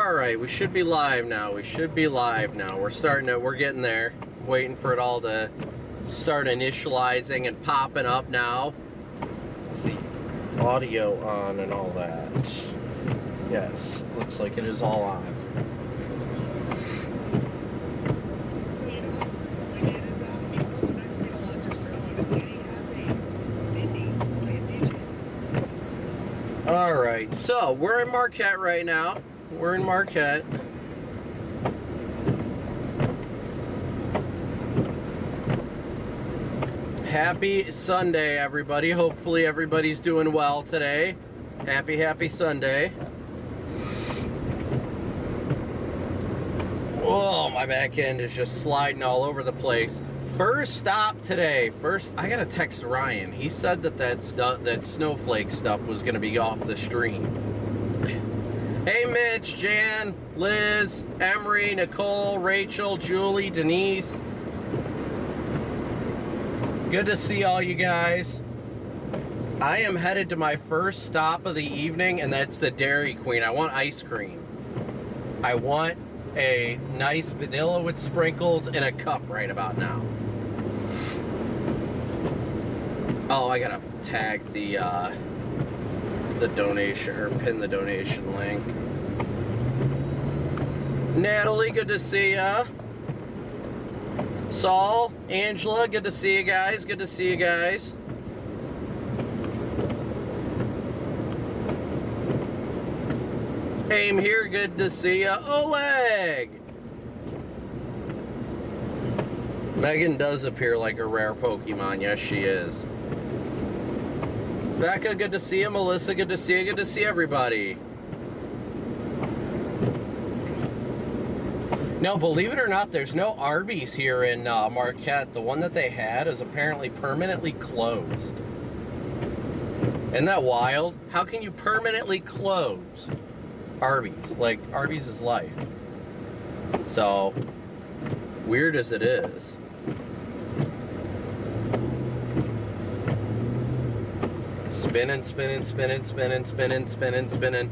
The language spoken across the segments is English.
Alright, we should be live now. We should be live now. We're getting there. Waiting for it all to start initializing and popping up now. Let's see. Audio on and all that. Yes, looks like it is all on. Alright, so we're in Marquette right now. We're in Marquette. Happy Sunday, everybody. Hopefully everybody's doing well today. Happy Sunday. Oh, my back end is just sliding all over the place. First stop today. I gotta text Ryan. He said that snowflake stuff was gonna be off the stream. Hey Mitch, Jan, Liz, Emery, Nicole, Rachel, Julie, Denise. Good to see all you guys. I am headed to my first stop of the evening, and that's the Dairy Queen. I want ice cream. I want a nice vanilla with sprinkles in a cup right about now. Oh, I gotta tag the donation, or pin the donation link. Natalie, good to see ya. Saul, Angela, good to see you guys. Good to see you guys. Aim here, good to see ya. Oleg! Megan does appear like a rare Pokemon. Yes, she is. Becca, good to see you. Melissa, good to see you. Good to see everybody. No, believe it or not, there's no Arby's here in Marquette. The one that they had is apparently permanently closed. Isn't that wild? How can you permanently close Arby's? Like, Arby's is life. So, weird as it is. Spinning, spinning, spinning, spinning, spinning, spinning, spinning.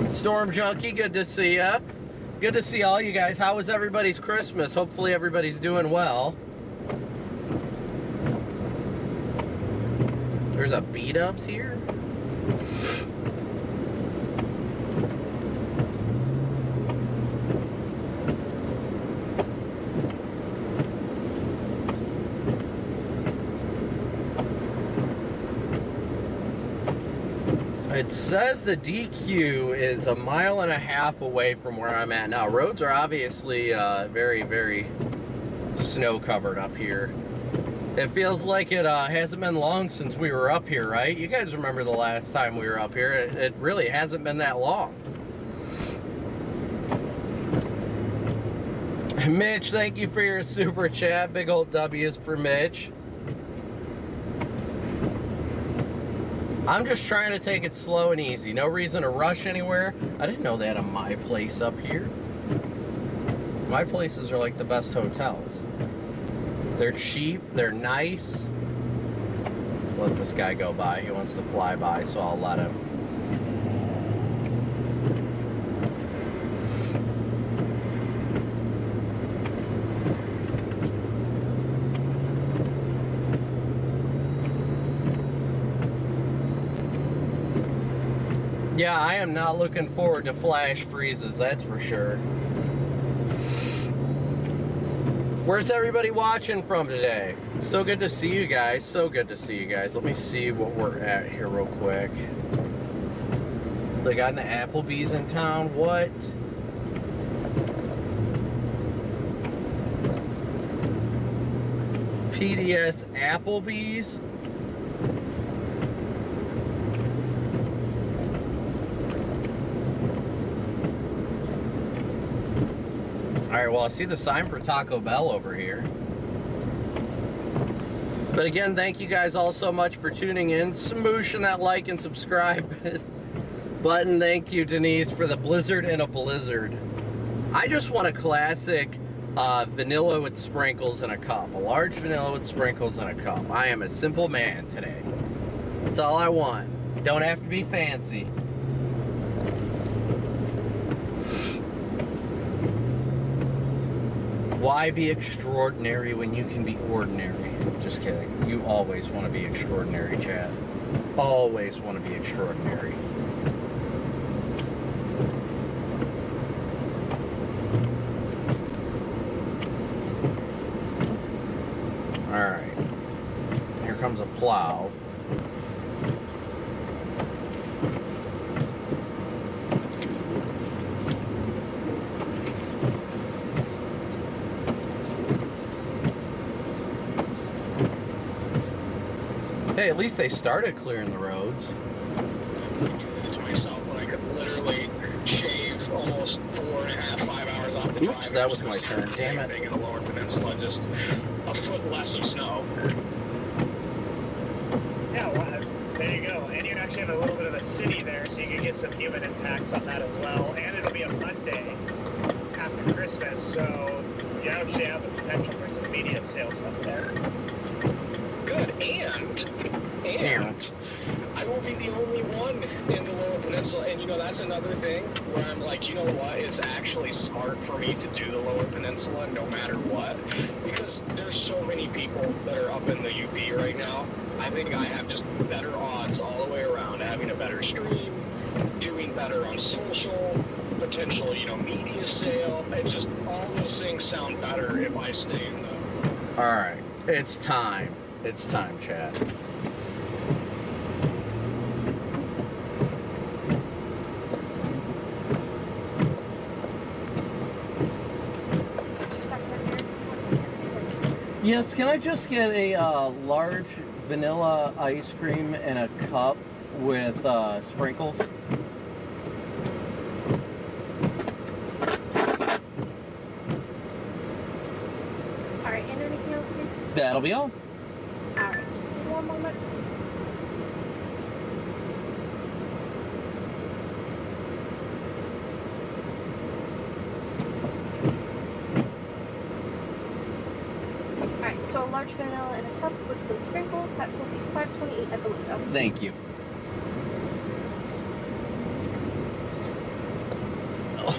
Storm Junkie, good to see ya. Good to see all you guys. How was everybody's Christmas? Hopefully everybody's doing well. There's a beat-ups here. It says the DQ is 1.5 miles away from where I'm at now. Roads are obviously very, very snow covered up here. It feels like it hasn't been long since we were up here, right? You guys remember the last time we were up here. It really hasn't been that long. Mitch, thank you for your super chat. Big old W's for Mitch. I'm just trying to take it slow and easy. No reason to rush anywhere. I didn't know they had a My Place up here. My Places are like the best hotels. They're cheap, they're nice. Let this guy go by. He wants to fly by, so I'll let him. Yeah, I am not looking forward to flash freezes, that's for sure. Where's everybody watching from today? So good to see you guys. So good to see you guys. Let me see what we're at here real quick. They got an Applebee's in town. What? PDS Applebee's? Alright, well, I see the sign for Taco Bell over here. But again, thank you guys all so much for tuning in. Smooshing that like and subscribe button. Thank you, Denise, for the blizzard in a blizzard. I just want a classic vanilla with sprinkles in a cup. A large vanilla with sprinkles in a cup. I am a simple man today. That's all I want. Don't have to be fancy. Why be extraordinary when you can be ordinary? Just kidding. You always want to be extraordinary, Chad. Always want to be extraordinary. Alright. Here comes a plow. Hey, at least they started clearing the roads. To myself when I could literally shave almost 4.5, 5 hours off the drive. Oops, that was my turn. Damn it. Same thing in the lower peninsula, just a foot less of snow. Yeah, well, there you go. And you actually have a little bit of a city there, so you can get some human impacts on that as well. And it'll be a Monday after Christmas, so you actually have the potential for some media sales up there. Good, and I won't be the only one in the lower peninsula, and you know, that's another thing where I'm like, you know what, it's actually smart for me to do the lower peninsula no matter what, because there's so many people that are up in the UP right now. I think I have just better odds all the way around, having a better stream, doing better on social, potential, you know, media sale. It's just, all those things sound better if I stay in the... Alright, it's time. It's time, Chad. Yes, can I just get a large vanilla ice cream in a cup with sprinkles? Alright, and anything else, please? That'll be all. Alright, just give me one moment. Alright, so a large vanilla in a cup with some sprinkles. That will be $5.28 at the window. Thank you.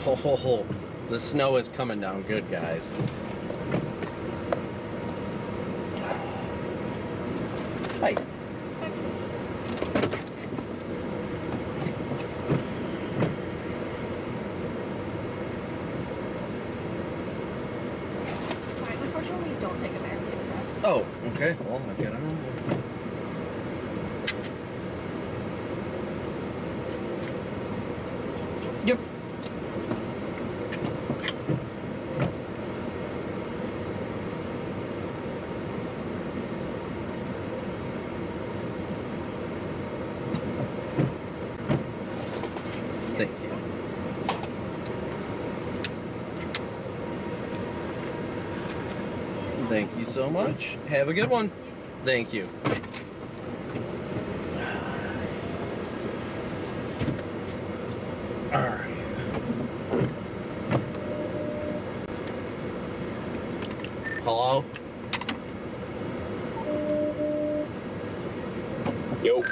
Oh, the snow is coming down good, guys. Hi. Alright, unfortunately, we don't take American Express. Oh, okay. Well, I've got it. Yep. Thank you. Thank you so much. Have a good one. Thank you. All right. Hello? Yo.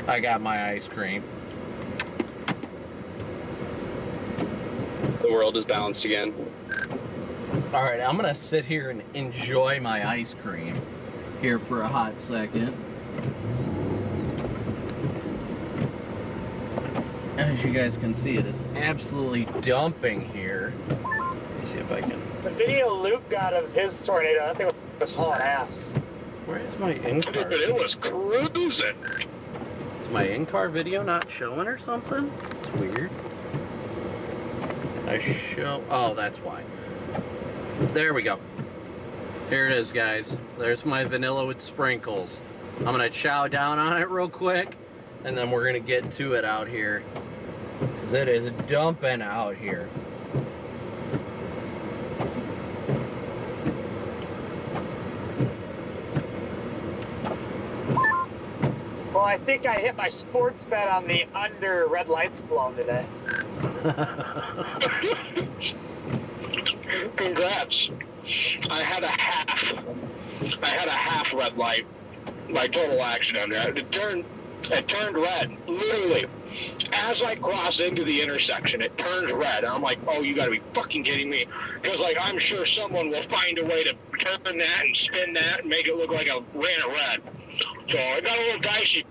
I got my ice cream. The world is balanced again. All right, I'm gonna sit here and enjoy my ice cream here for a hot second. As you guys can see, it is absolutely dumping here. Let's see if I can. The video Luke got of his tornado, that thing was hauling ass. Where is my in-car? Dude, it was cruising. Is my in-car video not showing or something? It's weird. I show. Oh, that's why. There we go. Here it is, guys. There's my vanilla with sprinkles. I'm gonna chow down on it real quick, and then we're gonna get to it out here. 'Cause it is dumping out here. Well, I think I hit my sports bet on the under red lights blown today. Congrats. I had a half red light, my total accident. It turned red, literally. As I cross into the intersection, it turns red. And I'm like, oh, you gotta be fucking kidding me. Because, like, I'm sure someone will find a way to turn that and spin that and make it look like I ran a red. So I got a little dicey.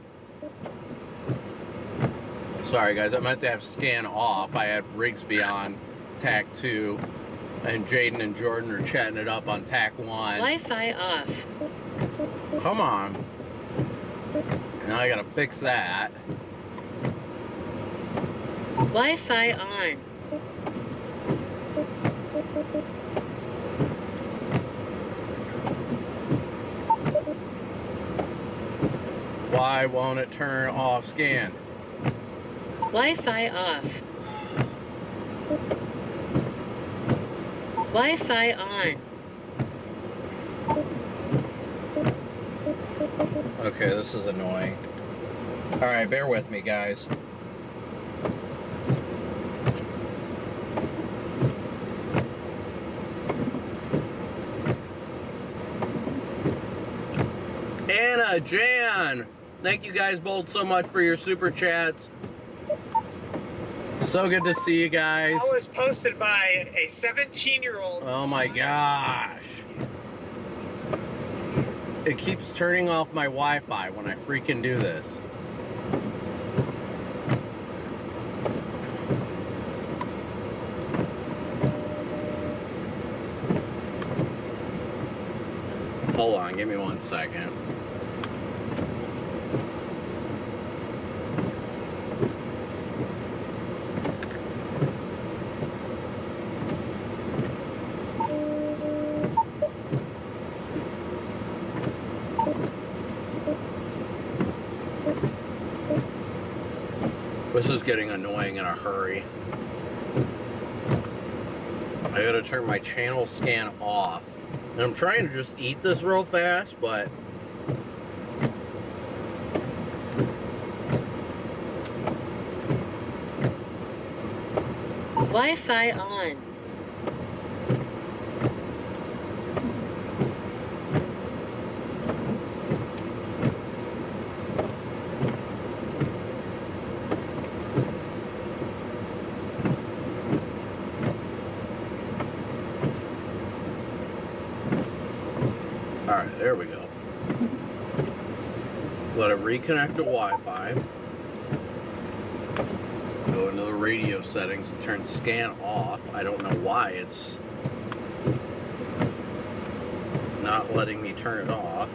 Sorry, guys. I meant to have scan off. I had Rigsby on tack 2, and Jaden and Jordan are chatting it up on tack 1. Wi-Fi off. Come on. Now I gotta fix that. Wi-Fi on. Why won't it turn off scan? Wi-Fi off. Wi-Fi on. Okay, this is annoying. Alright, bear with me, guys. Anna, Jan, thank you guys both so much for your super chats. So good to see you guys. That was posted by a 17-year-old. Oh my gosh. It keeps turning off my Wi-Fi when I freaking do this. Hold on, give me 1 second. This is getting annoying in a hurry. I gotta turn my channel scan off. And I'm trying to just eat this real fast, but Wi-Fi on. alright, there we go. Let it reconnect to Wi-Fi. Go into the radio settings and turn scan off. I don't know why it's not letting me turn it off.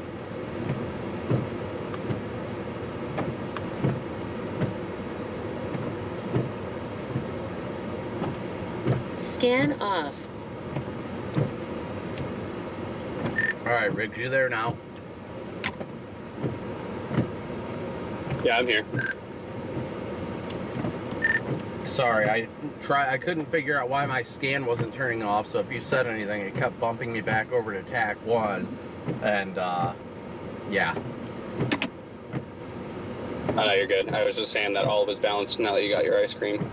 Scan off. Alright, Riggs, you there now? Yeah, I'm here. Sorry, I couldn't figure out why my scan wasn't turning off, so if you said anything, it kept bumping me back over to tack 1, and, yeah. Oh, no, you're good. I was just saying that all was balanced now that you got your ice cream.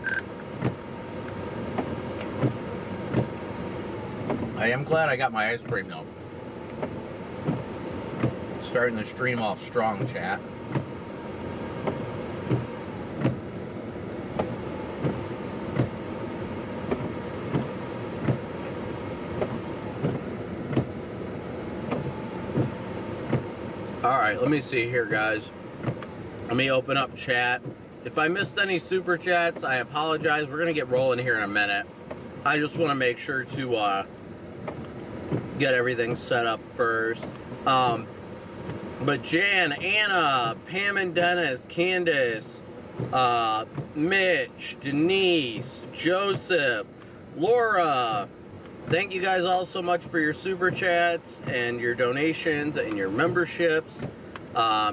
I am glad I got my ice cream, though. Starting the stream off strong, chat. Alright, let me see here, guys. Let me open up chat. If I missed any super chats, I apologize. We're going to get rolling here in a minute. I just want to make sure to get everything set up first. But Jan, Anna, Pam and Dennis, Candace, Mitch, Denise, Joseph, Laura, thank you guys all so much for your super chats and your donations and your memberships.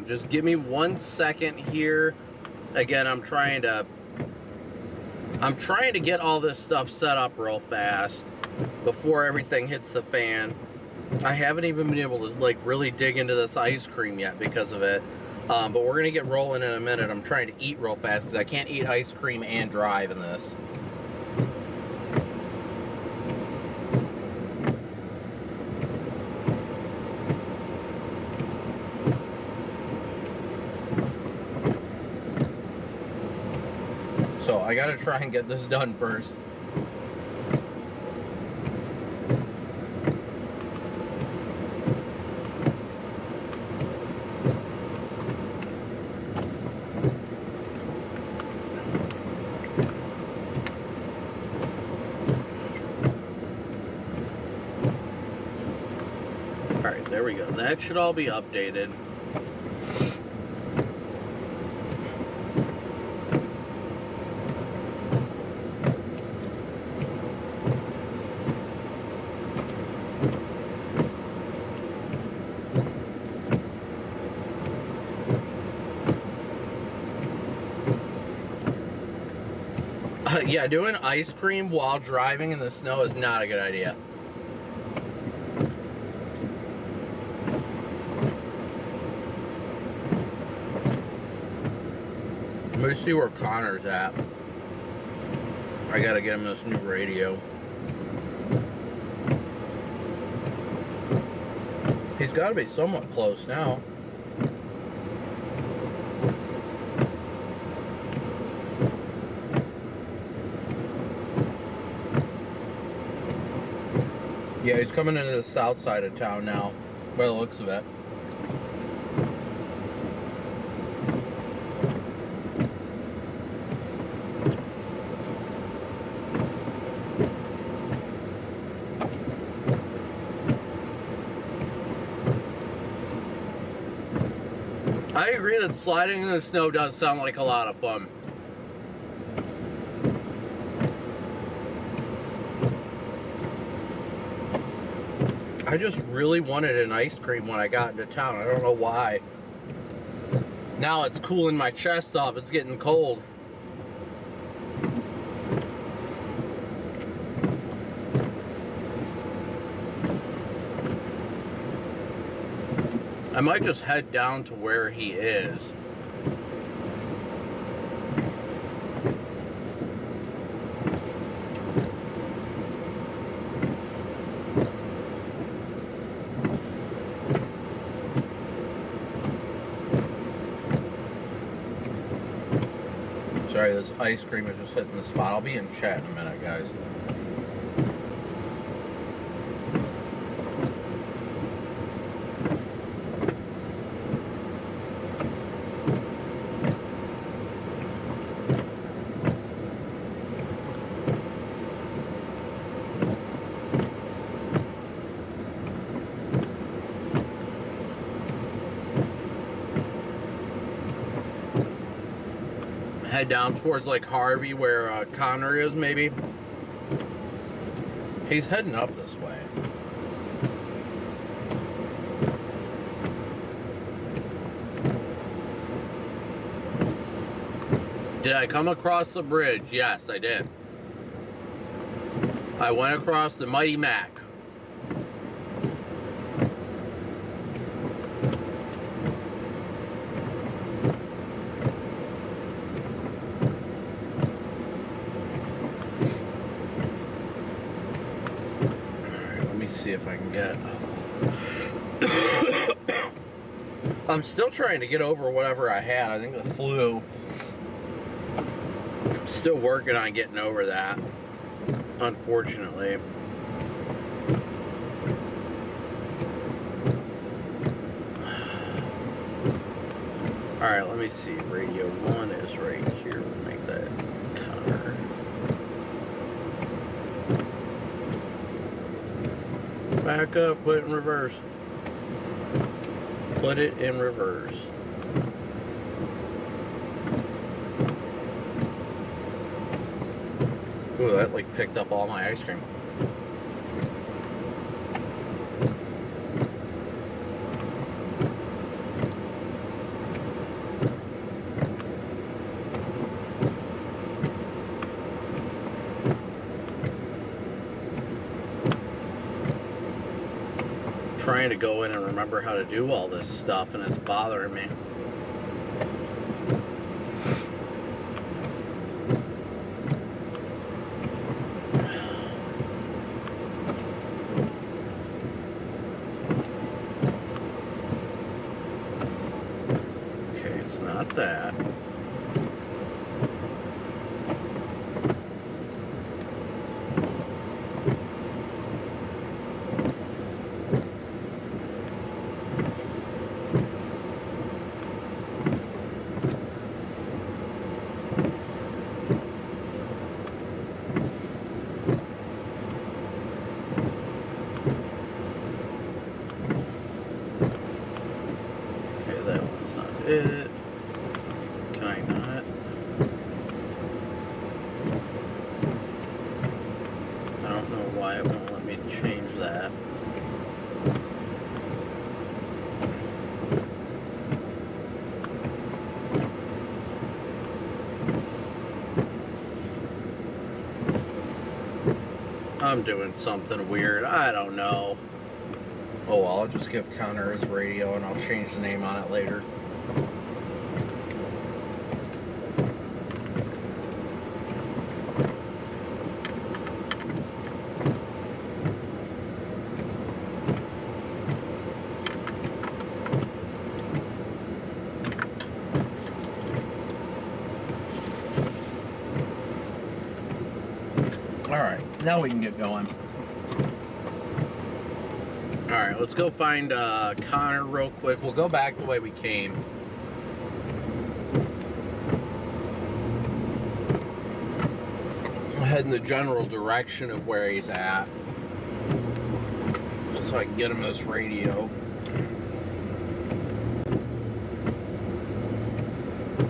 Just give me 1 second here. Again, I'm trying to get all this stuff set up real fast before everything hits the fan. I haven't even been able to like really dig into this ice cream yet because of it. But we're going to get rolling in a minute. I'm trying to eat real fast because I can't eat ice cream and drive in this. So I got to try and get this done first. Alright, there we go. That should all be updated. Yeah, doing ice cream while driving in the snow is not a good idea. Let me see where Connor's at. I gotta get him this new radio. He's gotta be somewhat close now. Yeah, he's coming into the south side of town now, by the looks of it. I agree that sliding in the snow does sound like a lot of fun. I just really wanted an ice cream when I got into town. I don't know why. Now it's cooling my chest off. It's getting cold. I might just head down to where he is. Sorry, this ice cream is just hitting the spot. I'll be in chat in a minute, guys. Head down towards like Harvey where Connor is, maybe. He's heading up this way. Did I come across the bridge? Yes, I did. I went across the Mighty Mac. See if I can get. I'm still trying to get over whatever I had. I think the flu. Still working on getting over that, unfortunately. Alright, let me see. Radio 1 is right here. We'll make that Connor. Back up, put it in reverse. Put it in reverse. Ooh, that like picked up all my ice cream. Trying to go in and remember how to do all this stuff, and it's bothering me. not that. It. Can I not? I don't know why it won't let me change that. I'm doing something weird. I don't know. Oh well, I'll just give Connor his radio and I'll change the name on it later. Alright, now we can get going. Alright, let's go find Connor real quick. We'll go back the way we came. We'll head in the general direction of where he's at, so I can get him this radio.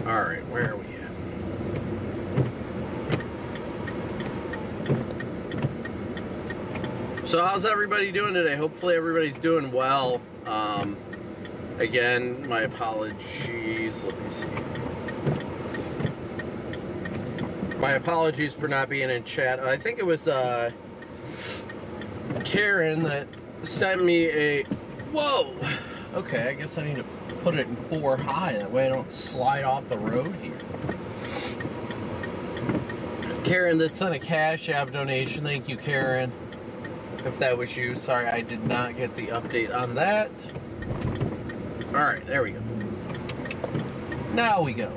Alright, where are we at? So how's everybody doing today? Hopefully everybody's doing well. Again, my apologies. Let me see. My apologies for not being in chat. I think it was Karen that sent me a... Whoa! Okay, I guess I need to put it in 4 high. That way I don't slide off the road here. Karen that sent a Cash App donation. Thank you, Karen. If that was you, sorry, I did not get the update on that. Alright, there we go. Now we go.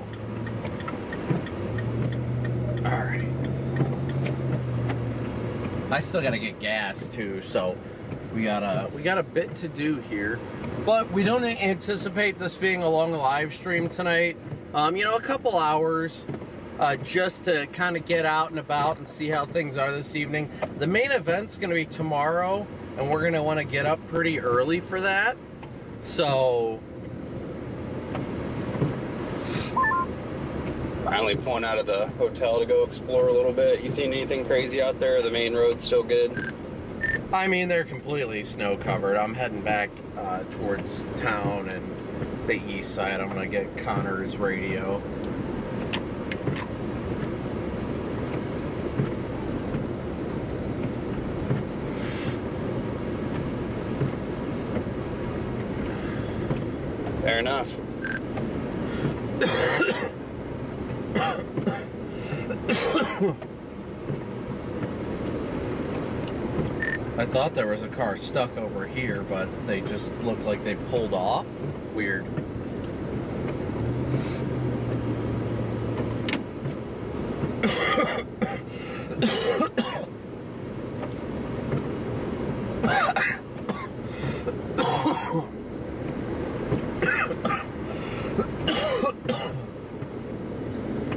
Alright. I still gotta get gas too, so we got a bit to do here. But we don't anticipate this being a long live stream tonight. You know, a couple hours. Just to kind of get out and about and see how things are this evening. The main event's going to be tomorrow, and we're going to want to get up pretty early for that. So... Finally pulling out of the hotel to go explore a little bit. You seen anything crazy out there? The main road's still good? I mean, they're completely snow covered. I'm heading back towards town and the east side. I'm going to get Connor's radio. Fair enough. I thought there was a car stuck over here, but they just look like they pulled off. Weird.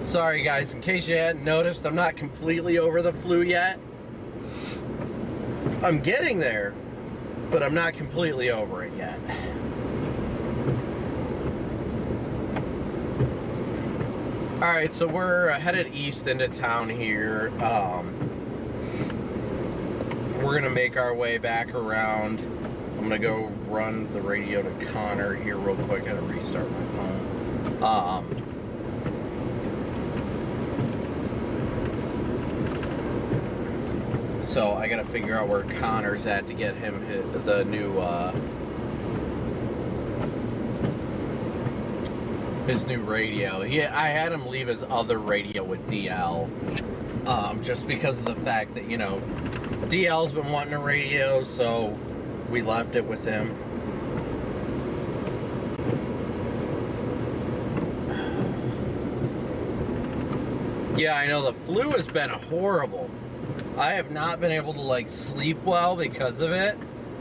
Sorry guys, in case you hadn't noticed, I'm not completely over the flu yet. I'm getting there, but I'm not completely over it yet. Alright, so we're headed east into town here. We're gonna make our way back around. I'm gonna go run the radio to Connor here real quick. I gotta restart my phone. So I gotta figure out where Connor's at to get him the his new radio. I had him leave his other radio with DL, just because of the fact that, you know, DL's been wanting a radio, so we left it with him. Yeah, I know the flu has been horrible. I have not been able to like sleep well because of it.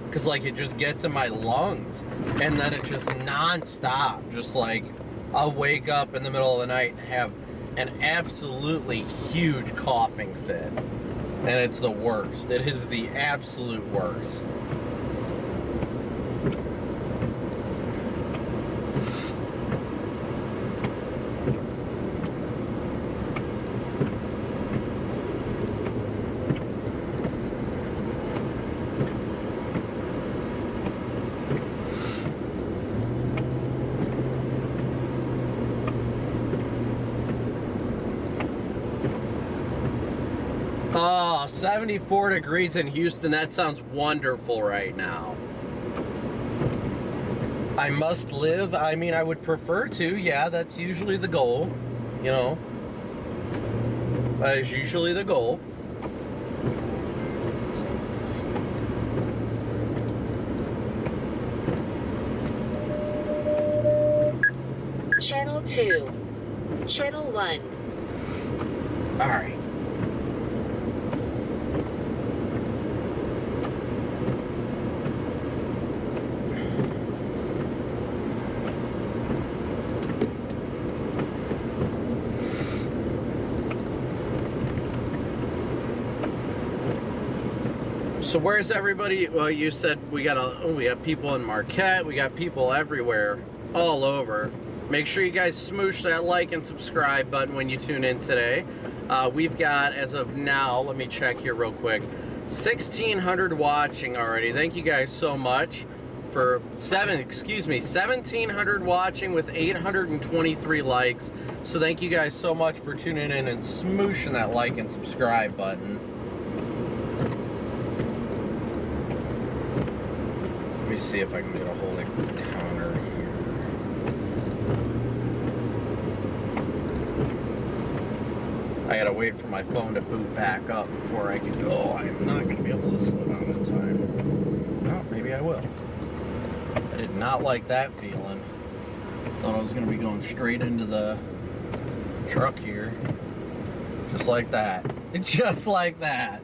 Because like it just gets in my lungs. And then it's just non-stop. Just like I'll wake up in the middle of the night and have an absolutely huge coughing fit. And it's the worst. It is the absolute worst. Oh, 74 degrees in Houston. That sounds wonderful right now. I must live. I mean, I would prefer to. Yeah, that's usually the goal. You know, that is usually the goal. Channel 2. Channel 1. All right. So where's everybody? Well, you said we got people in Marquette, we got people everywhere, all over. Make sure you guys smoosh that like and subscribe button when you tune in today. We've got, as of now, let me check here real quick, 1,600 watching already. Thank you guys so much for 1,700 watching with 823 likes. So thank you guys so much for tuning in and smooshing that like and subscribe button. Let me see if I can get a hold of Connor here. I gotta wait for my phone to boot back up before I can go. I'm not gonna be able to slow down in time. Well, maybe I will. I did not like that feeling. Thought I was gonna be going straight into the truck here. Just like that. Just like that.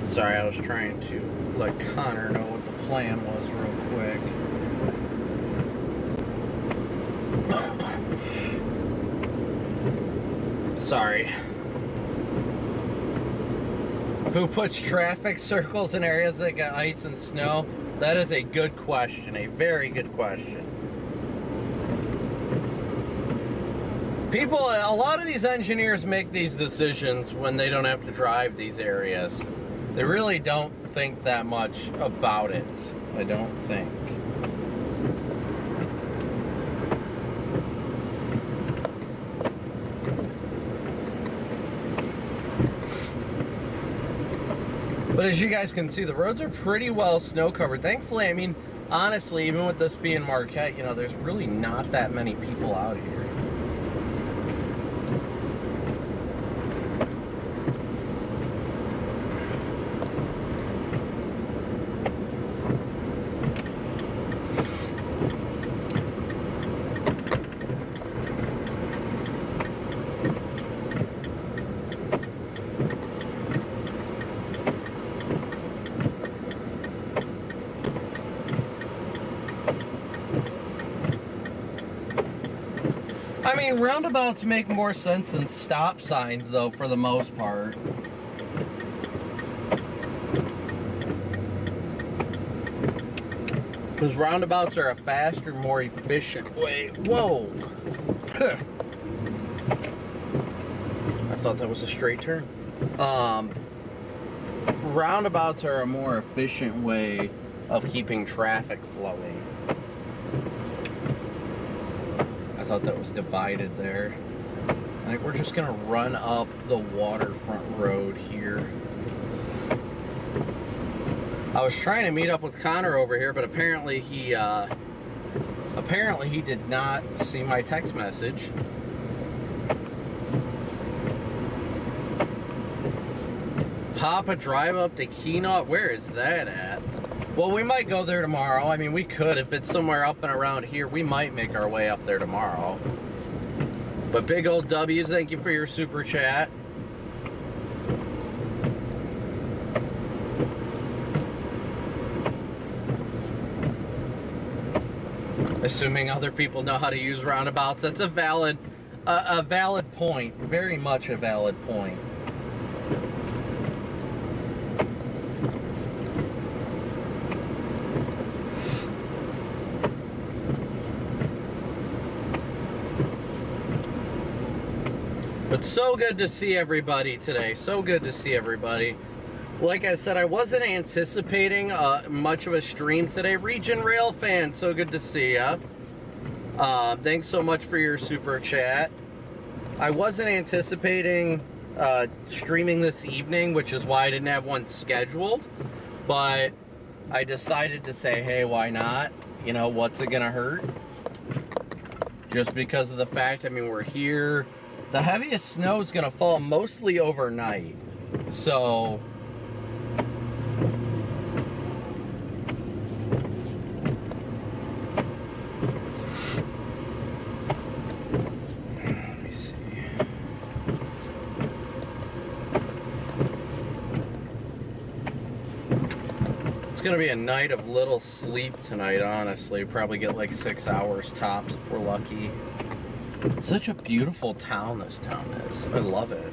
Sorry, I was trying to let Connor know what the plan was real quick. Sorry. Who puts traffic circles in areas that got ice and snow? That is a good question, a very good question. People, a lot of these engineers make these decisions when they don't have to drive these areas. They really don't think that much about it, I don't think. But as you guys can see, the roads are pretty well snow covered. Thankfully, I mean, honestly, even with this being Marquette, you know, there's really not that many people out here. I mean, roundabouts make more sense than stop signs, though, for the most part. Because roundabouts are a faster, more efficient way. Whoa! I thought that was a straight turn. Roundabouts are a more efficient way of keeping traffic flowing. I thought that was divided there. I think we're just gonna run up the waterfront road here. I was trying to meet up with Connor over here, but apparently he did not see my text message. Papa drive up to Keenan. Where is that at? Well, we might go there tomorrow. I mean, we could. If it's somewhere up and around here, we might make our way up there tomorrow. But big old W's, thank you for your super chat. Assuming other people know how to use roundabouts, that's a valid point. Very much a valid point. But so good to see everybody today. So good to see everybody. Like I said, I wasn't anticipating much of a stream today. Region Rail fan, so good to see ya. Thanks so much for your super chat. I wasn't anticipating streaming this evening, which is why I didn't have one scheduled. But I decided to say, hey, why not? You know, what's it gonna hurt? Just because of the fact, I mean, we're here. The heaviest snow is gonna fall mostly overnight. So let me see. It's gonna be a night of little sleep tonight, honestly. Probably get like 6 hours tops if we're lucky. It's such a beautiful town, this town is. I love it.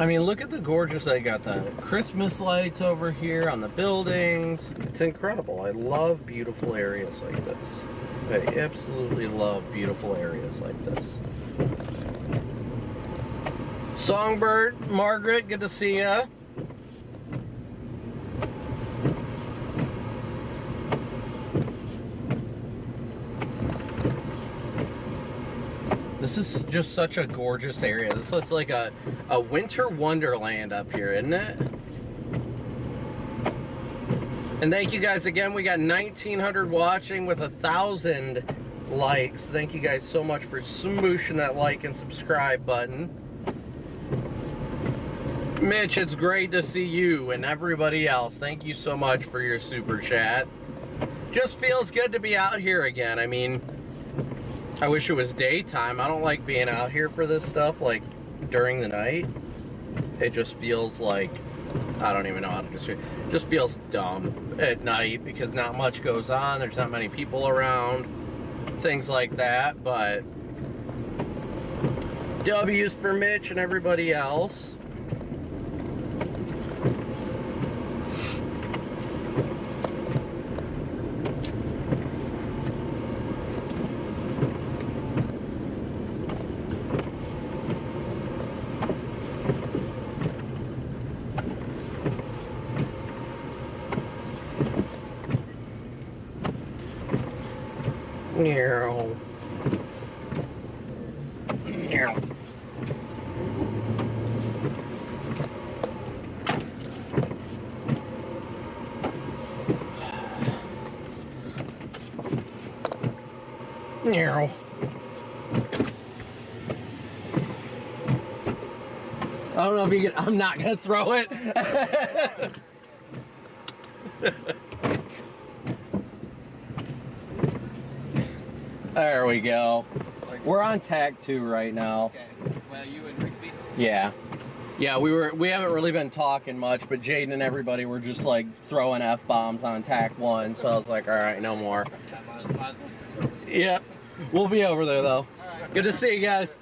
I mean, look at the gorgeous, I got the Christmas lights over here on the buildings. It's incredible. I love beautiful areas like this. I absolutely love beautiful areas like this. Songbird, Margaret, good to see ya. This is just such a gorgeous area. This looks like a winter wonderland up here, isn't it? And thank you guys again. We got 1,900 watching with 1,000 likes. Thank you guys so much for smooshing that like and subscribe button. Mitch, it's great to see you and everybody else. Thank you so much for your super chat. Just feels good to be out here again. I mean, I wish it was daytime. I don't like being out here for this stuff, like, during the night. It just feels like, I don't even know how to describe it. It just feels dumb at night because not much goes on. There's not many people around. Things like that, but W's for Mitch and everybody else. No. No. I don't know if you can. I'm not gonna throw it. There we go. We're on tag 2 right now. Okay. Well, you and Rigsby? Yeah. Yeah, we haven't really been talking much, but Jaden and everybody were just like throwing F-bombs on tack 1, so I was like, all right, no more. Yeah, we'll be over there though. Good to see you guys.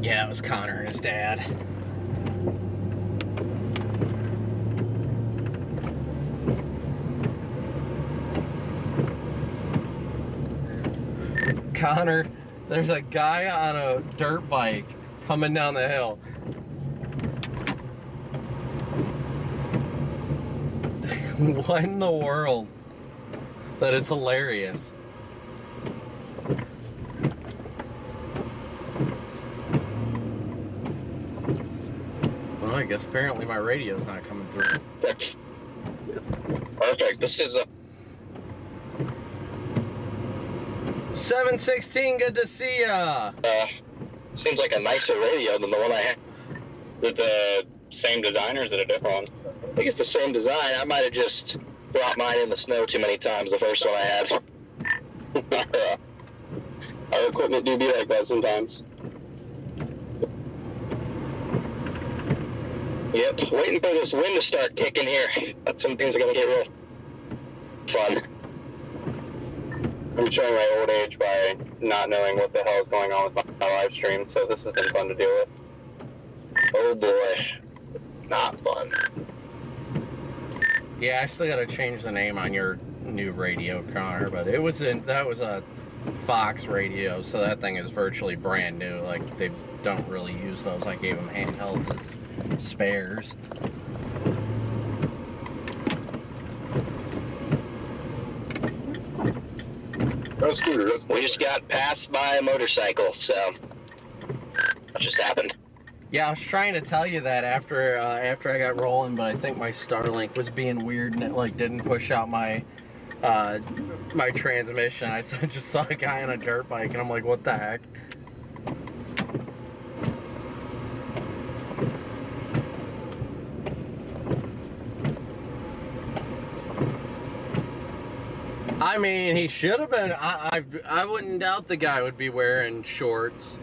Yeah, it was Connor and his dad. Connor, there's a guy on a dirt bike coming down the hill. What in the world? That is hilarious. Well, I guess apparently my radio's not coming through. Perfect. This is a 716, good to see ya. seems like a nicer radio than the one I had. Is it the same design or is it a different one? I think it's the same design. I might have just dropped mine in the snow too many times, the first one I had. Our equipment do be like that sometimes. Yep, waiting for this wind to start kicking here. That's some things are gonna get real fun. I'm showing my old age by not knowing what the hell is going on with my live stream, so this has been fun to deal with. Oh boy, not fun. Yeah, I still gotta change the name on your new radio, Connor, but that was a Fox radio, so that thing is virtually brand new. Like, they don't really use those. I gave them handheld as spares. We just got passed by a motorcycle, so that just happened. Yeah, I was trying to tell you that after I got rolling, but I think my Starlink was being weird and it like didn't push out my my transmission. I just saw a guy on a dirt bike and I'm like, what the heck? I mean, he should have been. I wouldn't doubt the guy would be wearing shorts.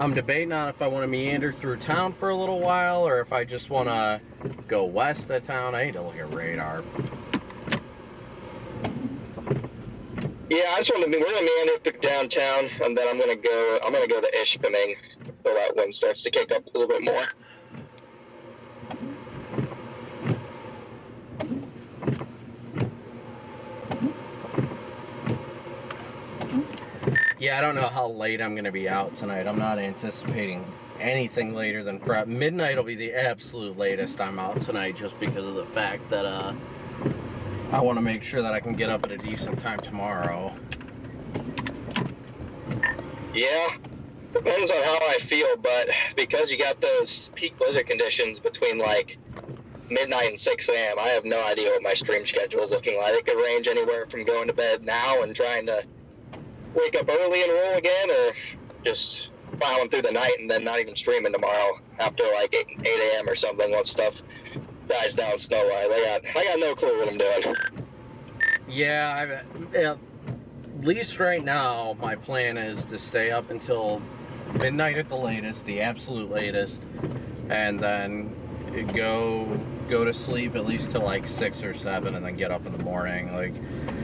I'm debating on if I want to meander through town for a little while or if I just want to go west of town. I need to look at radar. Yeah, I just want to. We're gonna meander through downtown, and then I'm gonna go to Ishpeming until that wind starts to kick up a little bit more. Yeah, I don't know how late I'm going to be out tonight. I'm not anticipating anything later than prep. Midnight will be the absolute latest I'm out tonight just because of the fact that I want to make sure that I can get up at a decent time tomorrow. Yeah, depends on how I feel, but because you got those peak blizzard conditions between like midnight and 6 a.m., I have no idea what my stream schedule is looking like. It could range anywhere from going to bed now and trying to wake up early and roll again, or just plowing through the night and then not even streaming tomorrow after like 8 a.m. or something once stuff dies down snow-wise. I got no clue what I'm doing. Yeah, at least right now, my plan is to stay up until midnight at the latest, the absolute latest, and then go to sleep at least till like 6 or 7 and then get up in the morning. Like,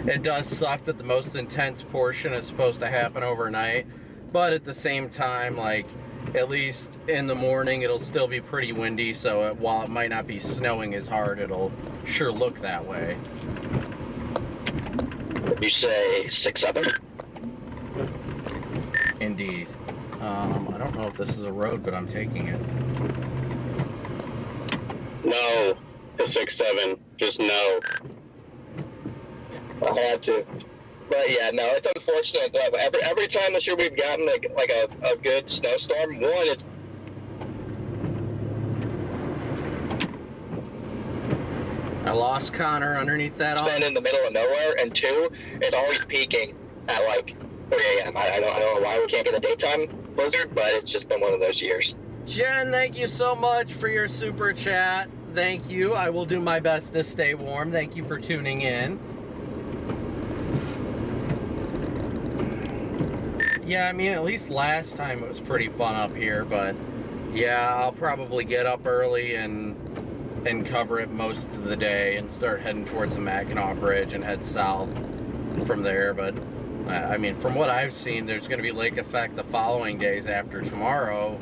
it does suck that the most intense portion is supposed to happen overnight, but at the same time, like, at least in the morning it'll still be pretty windy, so while it might not be snowing as hard, it'll sure look that way. You say 6, 7? Indeed. I don't know if this is a road, but I'm taking it. No, to 6, 7. Just no. I had to. But yeah, no, it's unfortunate. Every time this year we've gotten like a good snowstorm, one, it's I lost Connor underneath that. been in the middle of nowhere, and 2, it's always peaking at like 3 a.m. I don't know why we can't get a daytime blizzard, but it's just been one of those years. Jen, thank you so much for your super chat. Thank you. I will do my best to stay warm. Thank you for tuning in. yeah, I mean, at least last time it was pretty fun up here, but yeah, I'll probably get up early and cover it most of the day and start heading towards the Mackinac Bridge and head south from there. But I mean, from what I've seen, there's going to be lake effect the following days after tomorrow,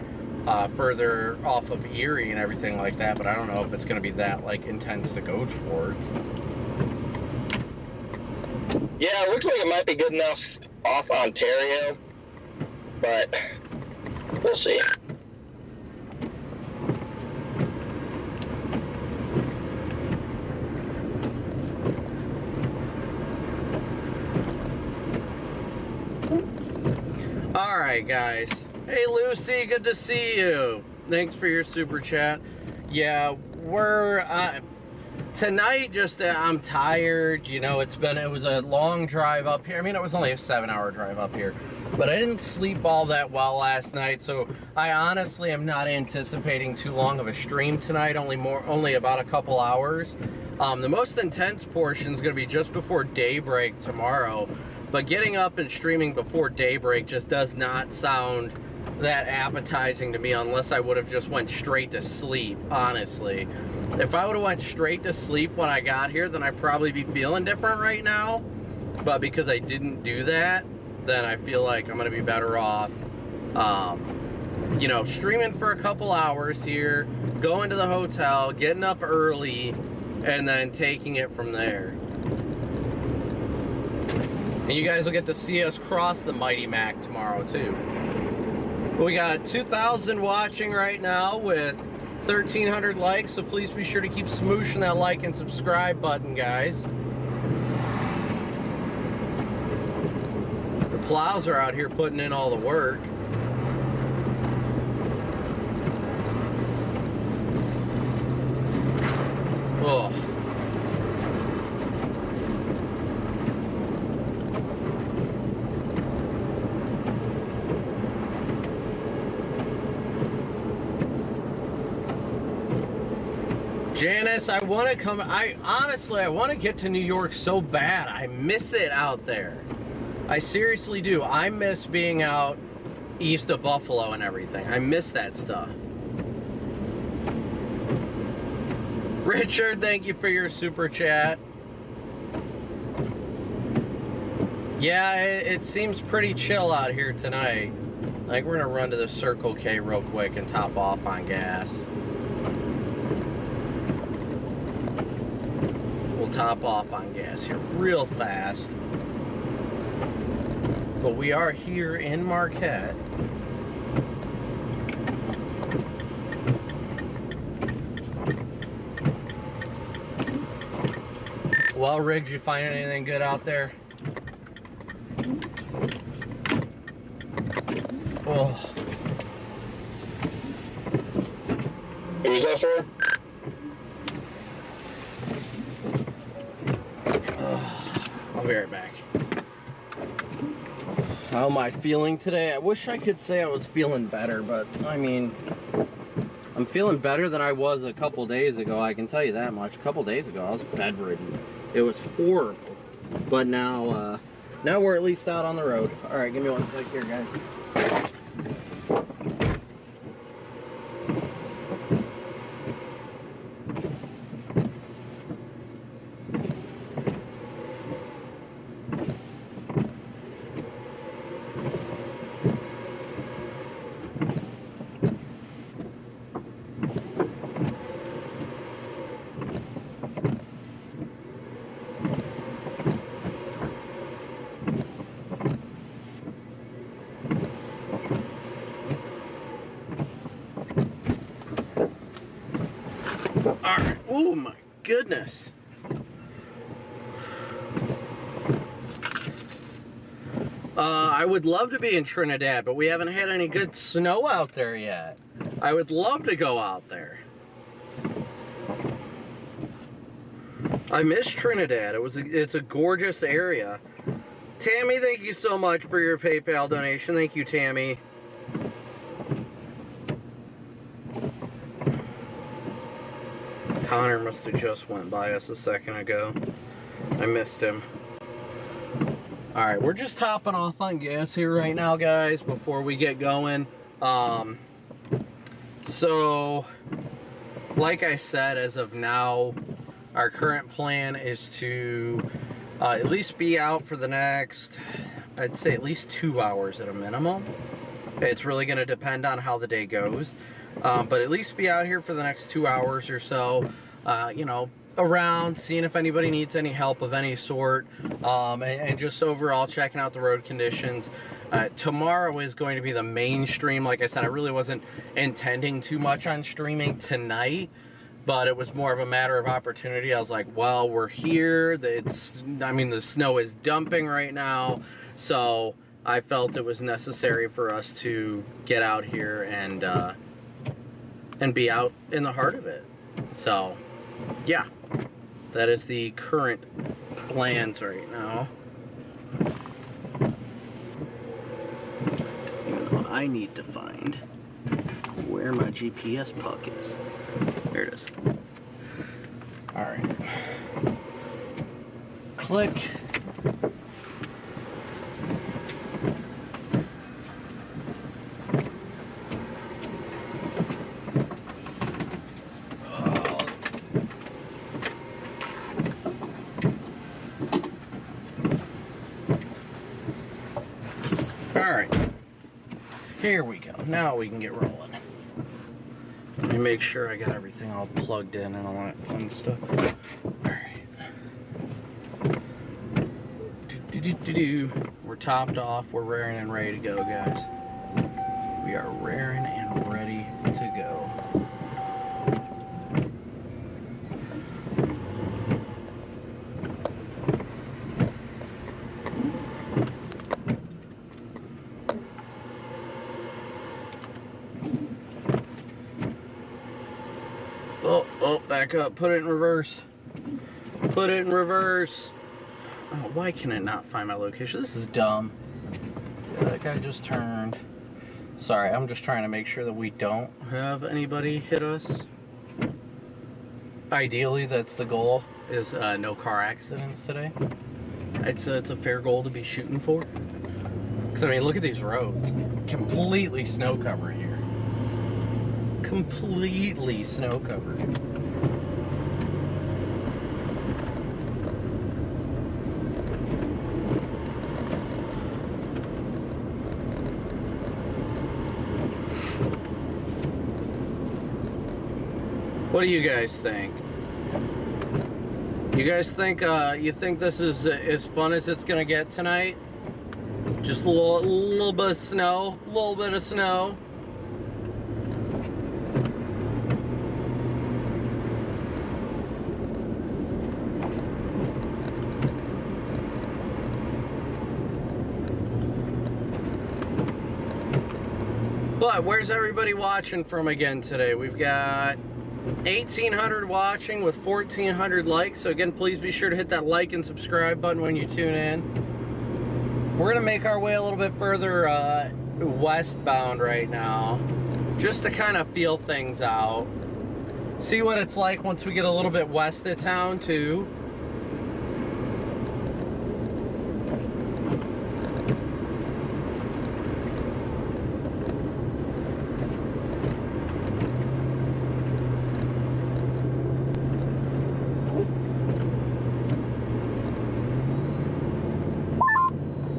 further off of Erie and everything like that, but I don't know if it's going to be that like intense to go towards. Yeah, it looks like it might be good enough off Ontario, but we'll see. Alright guys, hey Lucy, good to see you. Thanks for your super chat. Yeah, we're tonight, just I'm tired, you know. It was a long drive up here. I mean, it was only a 7-hour drive up here, but I didn't sleep all that well last night, so I honestly am not anticipating too long of a stream tonight, only about a couple hours. The most intense portion is going to be just before daybreak tomorrow, but getting up and streaming before daybreak just does not sound that appetizing to me unless I would have just went straight to sleep, honestly. If I would have went straight to sleep when I got here, then I'd probably be feeling different right now. But because I didn't do that, then I feel like I'm going to be better off, you know, streaming for a couple hours here, going to the hotel, getting up early, and then taking it from there. And you guys will get to see us cross the Mighty Mac tomorrow, too. We got 2,000 watching right now with 1,300 likes, so please be sure to keep smooshing that like and subscribe button, guys. The plows are out here putting in all the work. Oh. Janice, I want to come. Honestly, I want to get to New York so bad. I miss it out there. I seriously do. I miss being out east of Buffalo and everything. I miss that stuff. Richard, thank you for your super chat. Yeah, it seems pretty chill out here tonight. I think we're going to run to the Circle K real quick and top off on gas. Top off on gas here real fast, but we are here in Marquette. Well, Riggs, you find anything good out there? Oh, Who was that for? I'll be right back. How am I feeling today? I wish I could say I was feeling better, but I mean, I'm feeling better than I was a couple days ago. I can tell you that much. A couple days ago, I was bedridden. It was horrible. But now we're at least out on the road. All right, give me one sec here, guys. Oh my goodness. I would love to be in Trinidad, but we haven't had any good snow out there yet. I would love to go out there. I miss Trinidad. It's a gorgeous area. Tammy, thank you so much for your PayPal donation. Thank you, Tammy. Connor must have just went by us a second ago. I missed him. Alright, we're just topping off on gas here right now, guys, before we get going. So, like I said, as of now, our current plan is to at least be out for the next, I'd say at least 2 hours at a minimum. It's really going to depend on how the day goes. But at least be out here for the next 2 hours or so, you know, around, seeing if anybody needs any help of any sort, and just overall checking out the road conditions. Tomorrow is going to be the main stream. Like I said, I really wasn't intending too much on streaming tonight, but it was more of a matter of opportunity. I was like, well, we're here. I mean, the snow is dumping right now, so I felt it was necessary for us to get out here and be out in the heart of it. So, yeah, that is the current plans right now. I need to find where my GPS puck is. There it is. Alright. Click. Alright. Here we go. Now we can get rolling. Let me make sure I got everything all plugged in and all that fun stuff. Alright. We're topped off. We're raring and ready to go, guys. We are raring and ready to go. Oh, back up. Put it in reverse. Put it in reverse. Oh, why can it not find my location? This is dumb. Yeah, that guy just turned. Sorry, I'm just trying to make sure that we don't have anybody hit us. Ideally, that's the goal, is no car accidents today. It's a fair goal to be shooting for. Because, I mean, look at these roads. Completely snow covered here. Completely snow covered. What do you guys think? You guys think you think this is as fun as it's gonna get tonight? Just a little bit of snow, a little bit of snow. But where's everybody watching from again today? We've got 1,800 watching with 1,400 likes. So again, please be sure to hit that like and subscribe button when you tune in. We're gonna make our way a little bit further westbound right now, just to kind of feel things out. See what it's like once we get a little bit west of town too.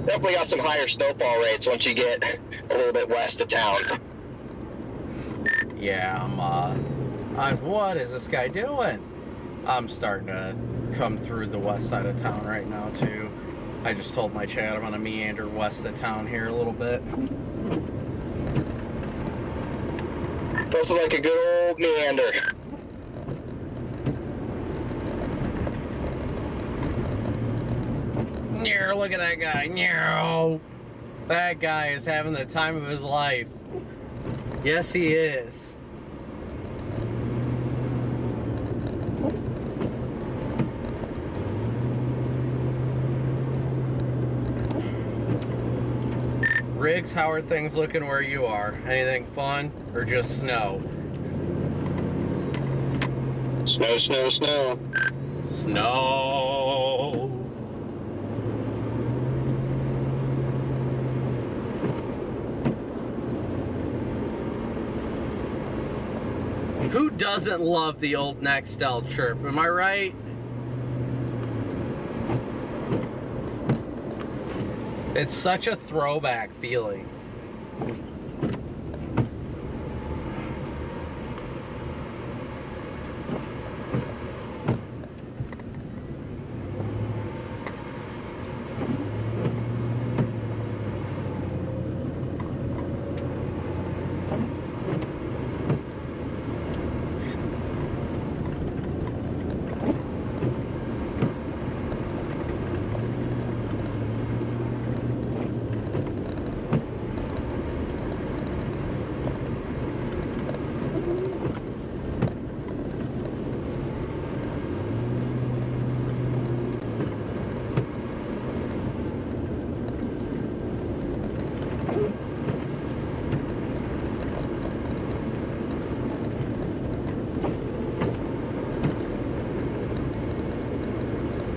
Definitely got some higher snowfall rates once you get a little bit west of town. Yeah, what is this guy doing? I'm starting to come through the west side of town right now too. I just told my chat I'm gonna meander west of town here a little bit. Does look like a good old meander. Yeah, look at that guy. No, that guy is having the time of his life. Yes, he is. Riggs, how are things looking where you are? Anything fun or just snow? Snow, snow, snow. Snow. Who doesn't love the old Nextel chirp? Am I right? It's such a throwback feeling.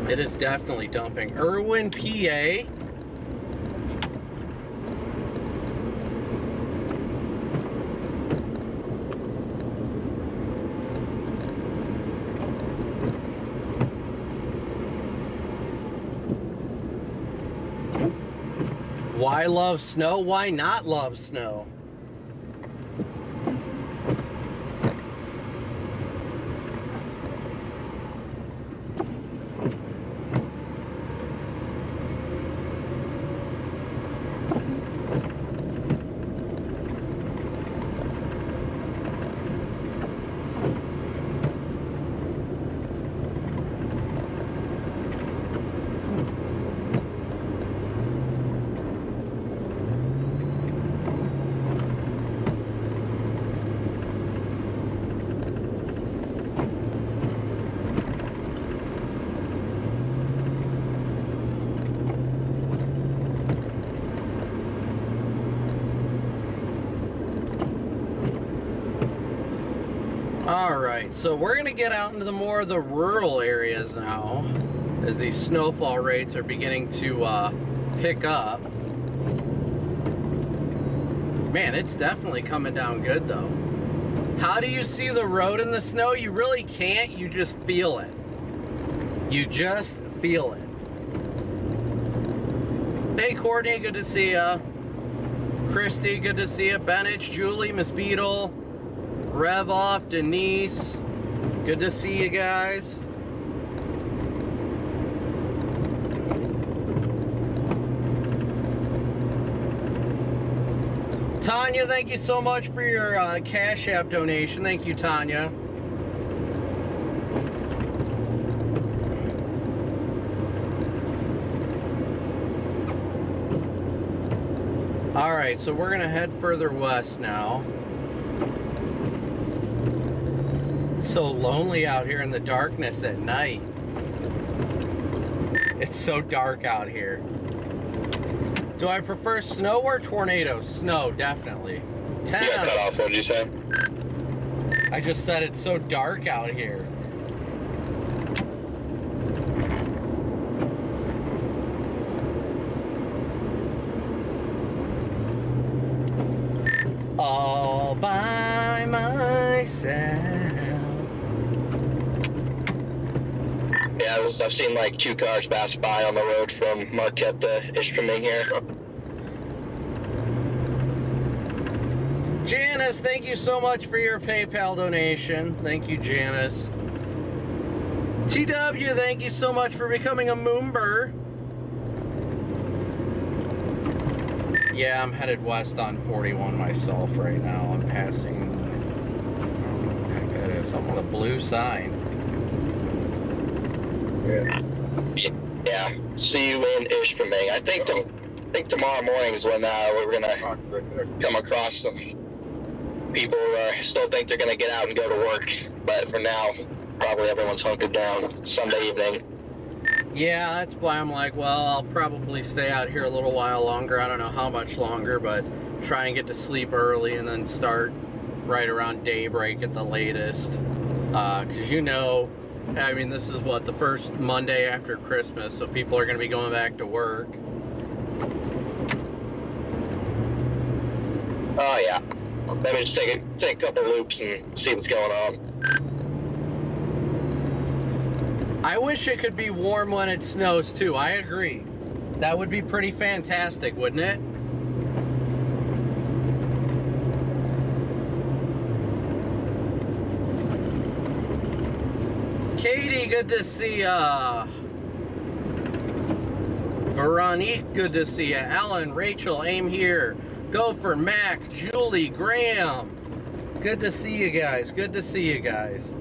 It is definitely dumping. Irwin, PA. Why love snow? Why not love snow? Alright, so we're going to get out into the more of the rural areas now as these snowfall rates are beginning to pick up. Man, it's definitely coming down good though. How do you see the road in the snow? You really can't, you just feel it. You just feel it. Hey Courtney, good to see ya. Christy, good to see ya. Bennett, Julie, Miss Beetle, Rev Off, Denise, good to see you guys. Tanya, thank you so much for your Cash App donation. Thank you, Tanya. Alright, so we're going to head further west now. So lonely out here in the darkness at night. It's so dark out here. Do I prefer snow or tornadoes? Snow, definitely. 10 You got cut off, what did you say? I just said it's so dark out here. All by myself. Yeah, I've seen like 2 cars pass by on the road from Marquette to Ishpeming here. Janice, thank you so much for your PayPal donation. Thank you, Janice. TW, thank you so much for becoming a Moomber. Yeah, I'm headed west on 41 myself right now. I'm passing, I don't know what the heck that is, something with a blue sign. Yeah, see you in Ishpeming. I think tomorrow morning is when we're gonna come across some people who still think they're gonna get out and go to work. But for now, probably everyone's hunkered down Sunday evening. Yeah, that's why I'm like, well, I'll probably stay out here a little while longer. I don't know how much longer, but try and get to sleep early and then start right around daybreak at the latest. Because you know, I mean, this is what, the first Monday after Christmas, so people are going to be going back to work. Oh, yeah. Let me just take a couple loops and see what's going on. I wish it could be warm when it snows too. I agree. That would be pretty fantastic, wouldn't it? Katie, good to see ya. Veronique, good to see ya. Ellen, Rachel, aim here. Gopher, Mac, Julie, Graham. Good to see you guys. Good to see you guys.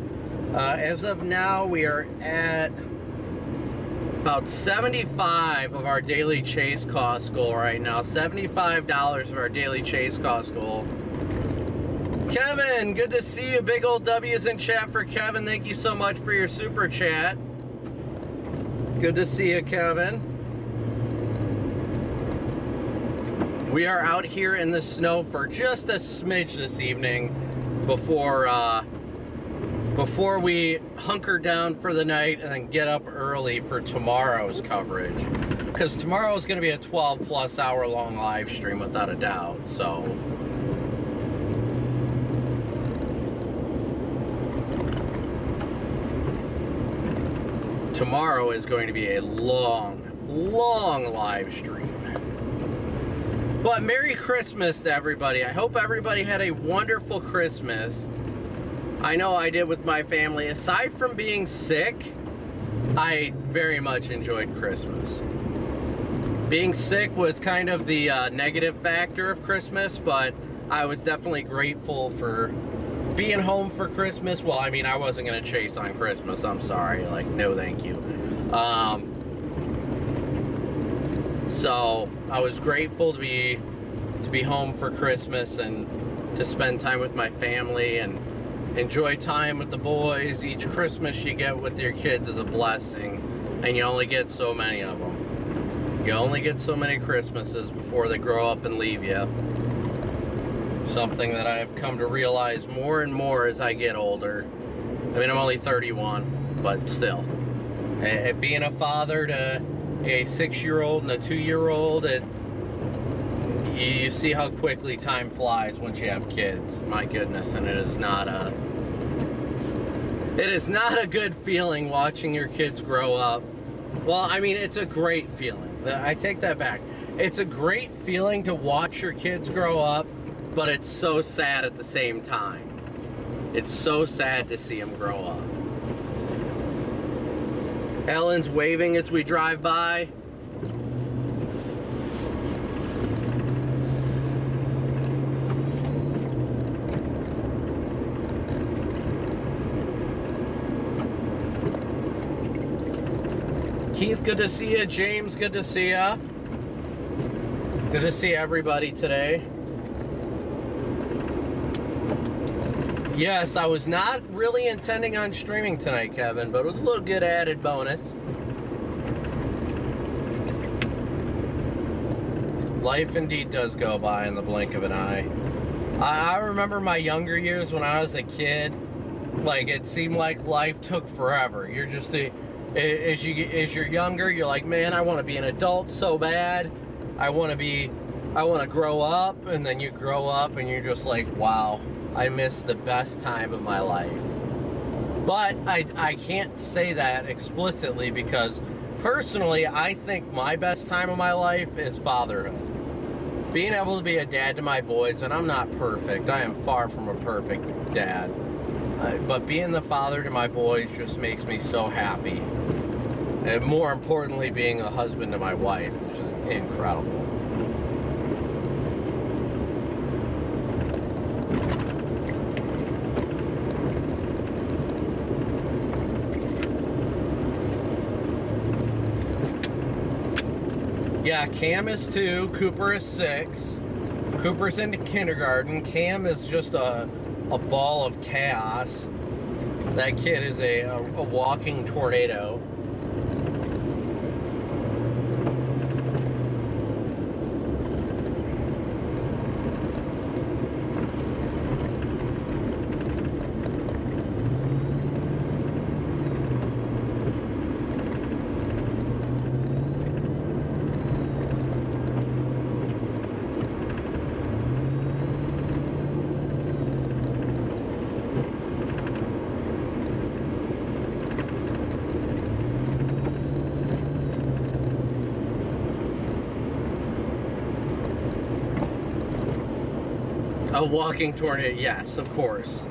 As of now, we are at about 75 of our daily chase cost goal right now. $75 of our daily chase cost goal. Kevin, good to see you. Big old W's in chat for Kevin. Thank you so much for your super chat. Good to see you, Kevin. We are out here in the snow for just a smidge this evening before we hunker down for the night and then get up early for tomorrow's coverage. Because tomorrow is going to be a 12+ hour long live stream without a doubt, so... Tomorrow is going to be a long live stream. But Merry Christmas to everybody. I hope everybody had a wonderful Christmas. I know I did with my family. Aside from being sick, I very much enjoyed Christmas. Being sick was kind of the negative factor of Christmas, but I was definitely grateful for being home for Christmas. Well, I mean, I wasn't going to chase on Christmas. I'm sorry. Like, no thank you. So I was grateful to be home for Christmas and to spend time with my family and enjoy time with the boys. Each Christmas you get with your kids is a blessing, and you only get so many of them. You only get so many Christmases before they grow up and leave you. Something that I've come to realize more and more as I get older. I mean, I'm only 31, but still. Being a father to a 6-year-old and a 2-year-old, you see how quickly time flies once you have kids. My goodness, and it is not a good feeling watching your kids grow up. Well, I mean, it's a great feeling. I take that back. It's a great feeling to watch your kids grow up, but it's so sad at the same time. It's so sad to see them grow up. Ellen's waving as we drive by. Keith, good to see you. James, good to see ya. Good to see everybody today. Yes, I was not really intending on streaming tonight, Kevin, but it was a little good added bonus. Life indeed does go by in the blink of an eye. I remember my younger years when I was a kid, like it seemed like life took forever. You're just as you're younger, you're like, man, I want to be an adult so bad. I want to grow up, and then you grow up and you're just like, wow, I missed the best time of my life. But I can't say that explicitly because personally, I think my best time of my life is fatherhood. Being able to be a dad to my boys, and I'm not perfect. I am far from a perfect dad. But being the father to my boys just makes me so happy. And more importantly, being a husband to my wife, which is incredible. Yeah, Cam is 2, Cooper is 6. Cooper's into kindergarten. Cam is just a ball of chaos. That kid is a walking tornado. A walking tornado, yes, of course.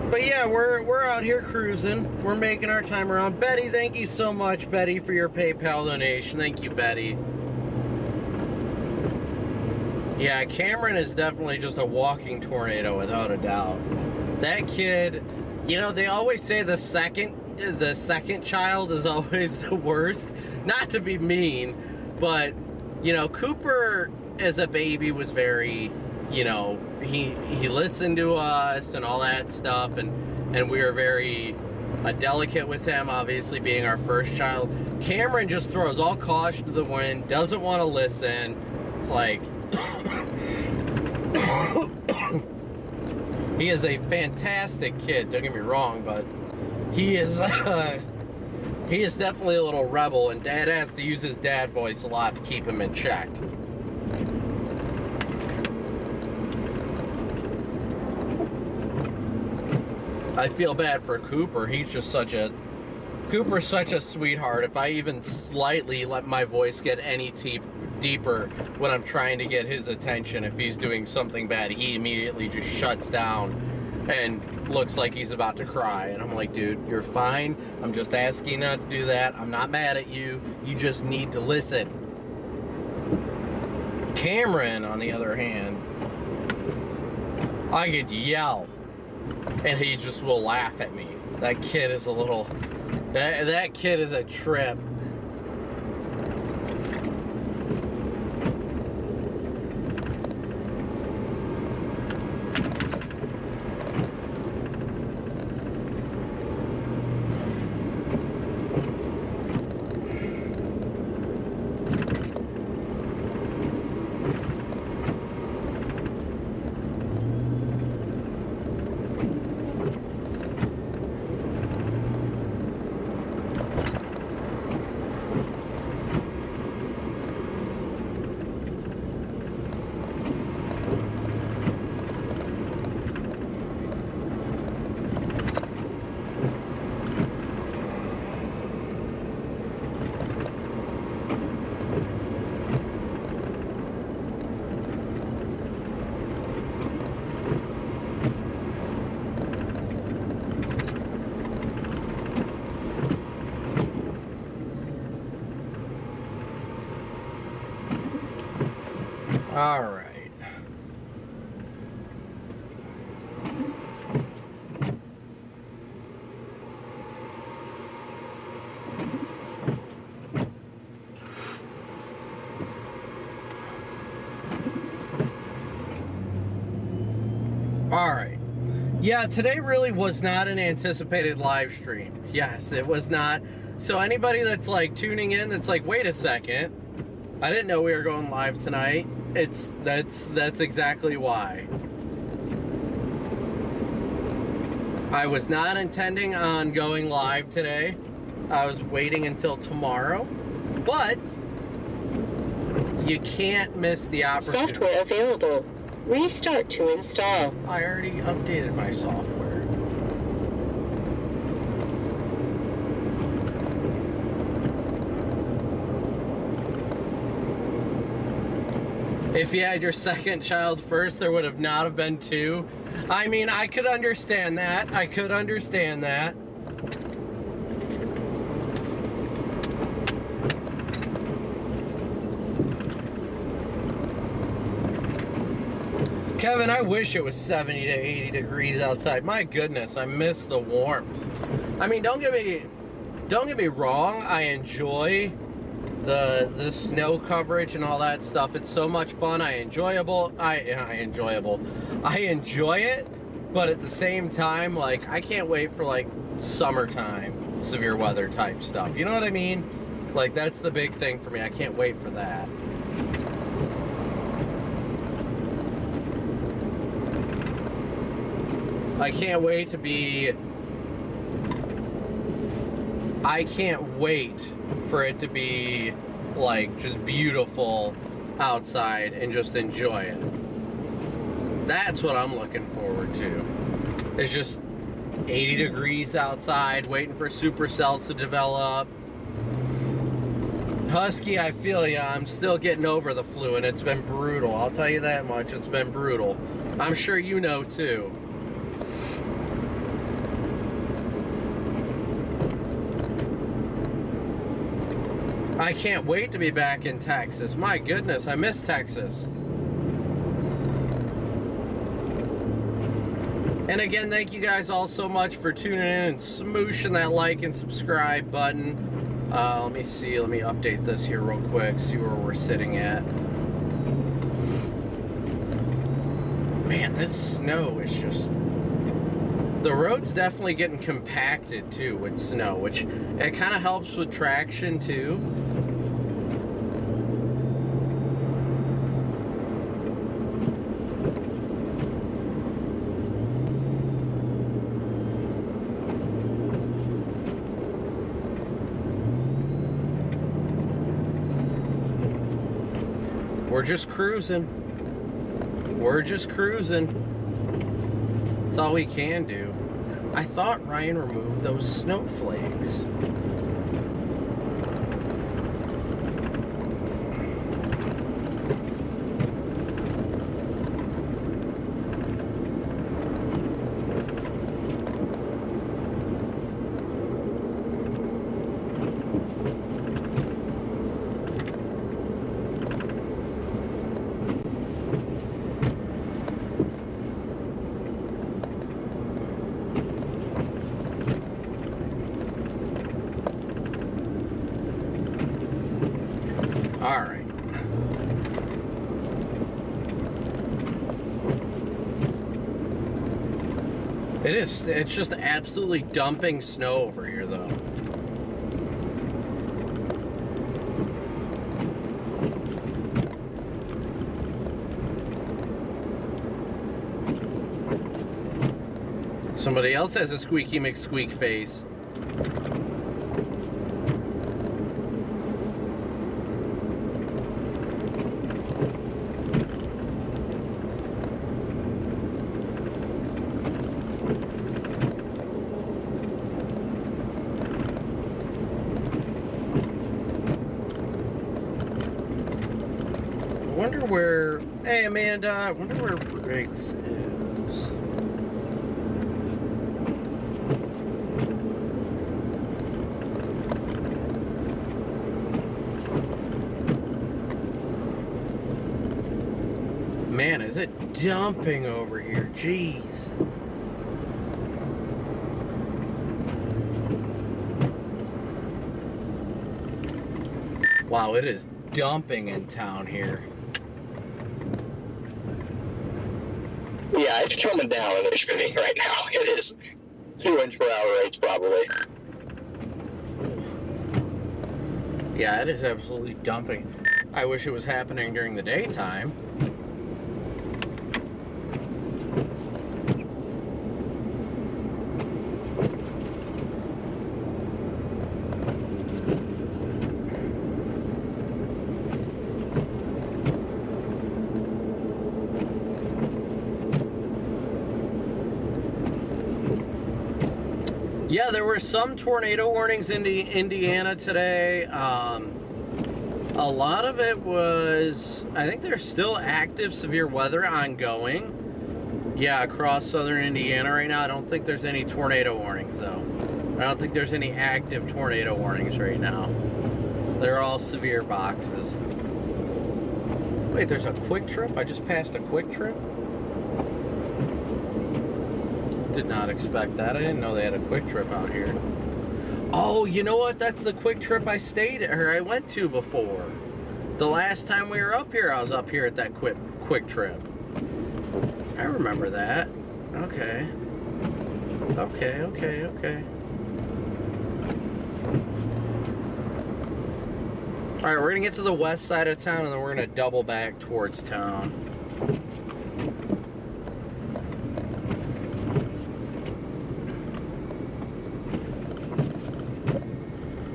But yeah, we're out here cruising. We're making our time around. Betty, thank you so much, Betty, for your PayPal donation. Thank you, Betty. Yeah, Cameron is definitely just a walking tornado, without a doubt. That kid, you know, they always say the second child is always the worst. Not to be mean, but, you know, Cooper as a baby was very, you know, he listened to us and all that stuff, and we were very delicate with him, obviously being our first child. Cameron just throws all caution to the wind, doesn't want to listen, like... He is a fantastic kid, don't get me wrong, but he is definitely a little rebel, and Dad has to use his dad voice a lot to keep him in check. I feel bad for Cooper. Cooper's such a sweetheart. If I even slightly let my voice get any deeper when I'm trying to get his attention, if he's doing something bad, he immediately just shuts down and looks like he's about to cry. And I'm like, dude, you're fine. I'm just asking you not to do that. I'm not mad at you. You just need to listen. Cameron, on the other hand, I could yell and he just will laugh at me. That kid is a little... That kid is a trip. All right. All right. Yeah, today really was not an anticipated live stream. Yes, it was not. So anybody that's like tuning in, that's like, wait a second, I didn't know we were going live tonight. That's exactly why. I was not intending on going live today. I was waiting until tomorrow, but you can't miss the opportunity. Software available. Restart to install. I already updated my software. If you had your second child first, there would have not have been two. I mean, I could understand that. I could understand that. Kevin, I wish it was 70 to 80 degrees outside. My goodness, I miss the warmth. I mean, don't get me wrong. I enjoy the snow coverage and all that stuff. It's so much fun. I enjoy it, but at the same time, like, I can't wait for like summertime severe weather type stuff. You know what I mean? Like, that's the big thing for me. I can't wait for that. I can't wait for it to be like just beautiful outside and just enjoy it. That's what I'm looking forward to. It's just 80 degrees outside, waiting for supercells to develop. Husky, I feel ya. I'm still getting over the flu, and it's been brutal. I'll tell you that much. It's been brutal. I'm sure you know, too. I can't wait to be back in Texas. My goodness, I miss Texas. And again, thank you guys all so much for tuning in and smooshing that like and subscribe button. Let me see, let me update this here real quick, see where we're sitting at. Man, this snow is just... The road's definitely getting compacted too with snow, which it kind of helps with traction too. We're just cruising. We're just cruising. That's all we can do. I thought Ryan removed those snowflakes. All right. It's just absolutely dumping snow over here though. Somebody else has a squeaky McSqueak face. Hey Amanda, I wonder where Briggs is. Man, is it dumping over here? Jeez. Wow, it is dumping in town here. Yeah, it's coming down in Michigan right now. It is 2-inch per hour rates probably. Yeah, it is absolutely dumping. I wish it was happening during the daytime. Yeah, there were some tornado warnings in Indiana today. A lot of it was, I think there's still active severe weather ongoing. Yeah, across southern Indiana right now. I don't think there's any tornado warnings though. I don't think there's any active tornado warnings right now. They're all severe boxes. Wait, there's a Quick Trip? I just passed a Quick Trip? Did not expect that. I didn't know they had a Quick Trip out here. Oh, you know what? That's the Quick Trip I stayed at, or I went to before. The last time we were up here, I was up here at that Quick Trip. I remember that. Okay. Okay. Alright, we're gonna get to the west side of town and then we're gonna double back towards town.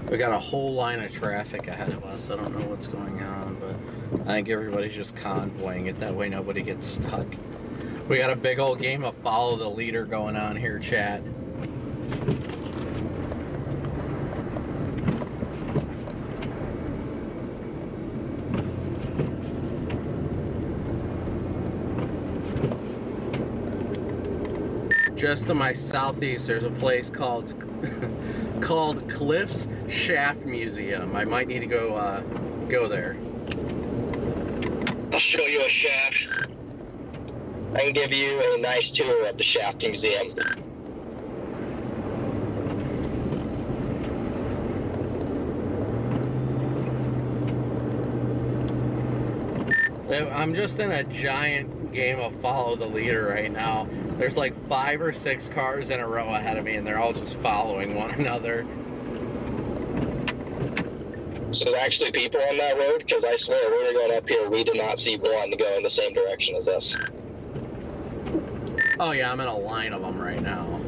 We got a whole line of traffic ahead of us. I don't know what's going on, but I think everybody's just convoying it. That way nobody gets stuck. We got a big old game of follow the leader going on here, chat. Just to my southeast, there's a place called called Cliff's Shaft Museum. I might need to go there. I'll show you a shaft. I can give you a nice tour of the Shaft Museum. I'm just in a giant game of follow the leader right now. There's like 5 or 6 cars in a row ahead of me, and they're all just following one another. So there's actually people on that road? Because I swear, we were going up here, we did not see one to go in the same direction as us. Oh yeah, I'm in a line of them right now.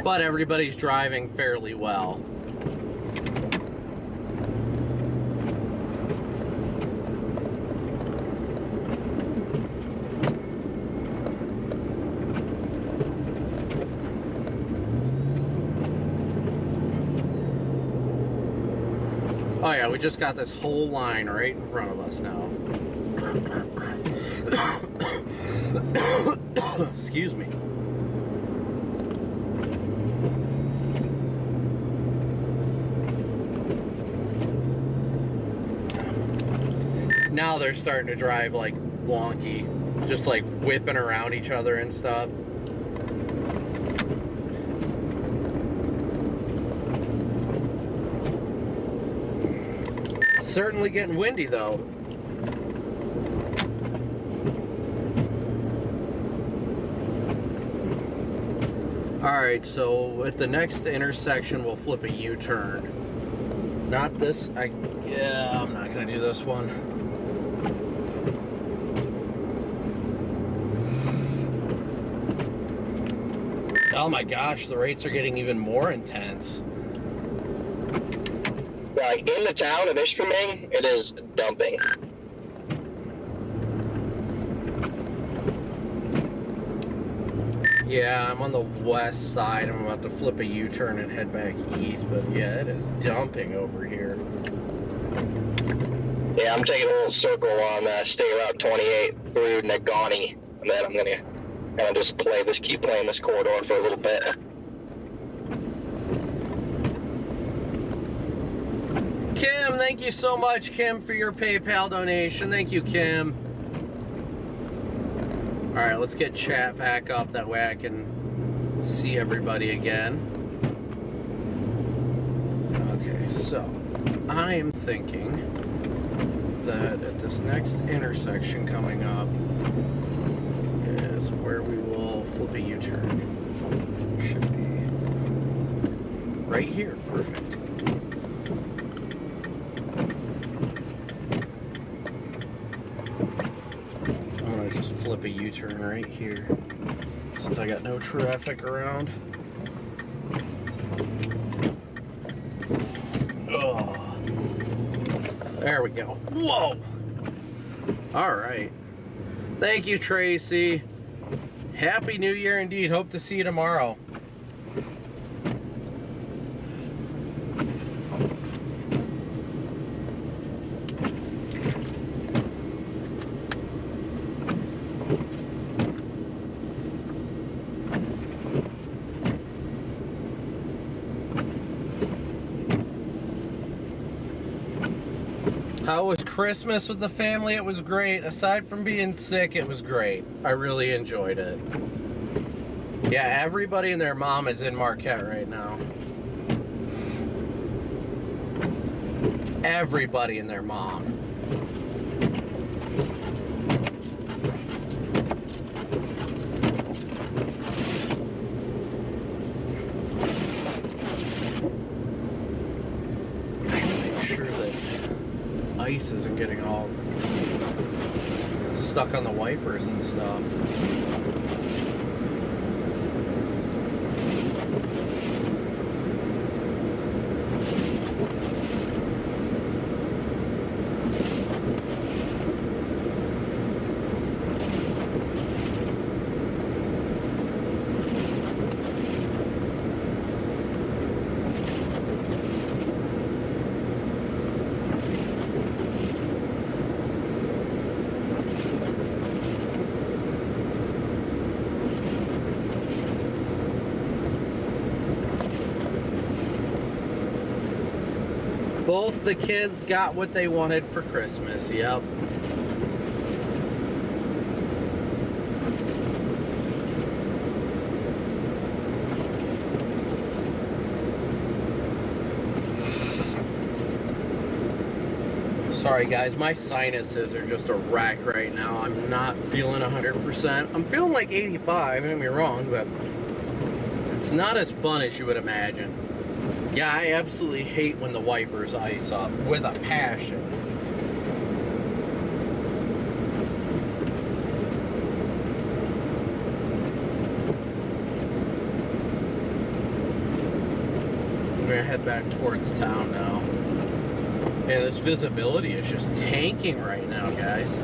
But everybody's driving fairly well. Oh yeah, we just got this whole line right in front of us now. Excuse me. Now they're starting to drive like wonky, just like whipping around each other and stuff. Certainly getting windy though. Alright, so at the next intersection we'll flip a U-turn. Not this, yeah, I'm not gonna do this one. Oh my gosh, the rates are getting even more intense. Like in the town of Ishpeming, it is dumping. Yeah, I'm on the west side. I'm about to flip a U-turn and head back east, but yeah, it is dumping over here. Yeah, I'm taking a little circle on State Route 28 through Negaunee, and then I'm gonna kind of just keep playing this corridor for a little bit. Kim, thank you so much, Kim, for your PayPal donation. Thank you, Kim. All right, let's get chat back up. That way I can see everybody again. Okay, so I am thinking that at this next intersection coming up is where we will flip a U-turn. Should be right here. Perfect. Just flip a U-turn right here since I got no traffic around. Oh, there we go. Whoa! All right. Thank you, Tracy. Happy New Year indeed. Hope to see you tomorrow. How was Christmas with the family? It was great. Aside from being sick, it was great. I really enjoyed it. Yeah, everybody and their mom is in Marquette right now. Everybody and their mom. Ice isn't getting all stuck on the wipers and stuff. Both the kids got what they wanted for Christmas, yep. Sorry guys, my sinuses are just a wreck right now. I'm not feeling 100%. I'm feeling like 85, don't get me wrong, but it's not as fun as you would imagine. Yeah, I absolutely hate when the wipers ice up, with a passion. I'm gonna head back towards town now. Man, this visibility is just tanking right now, guys.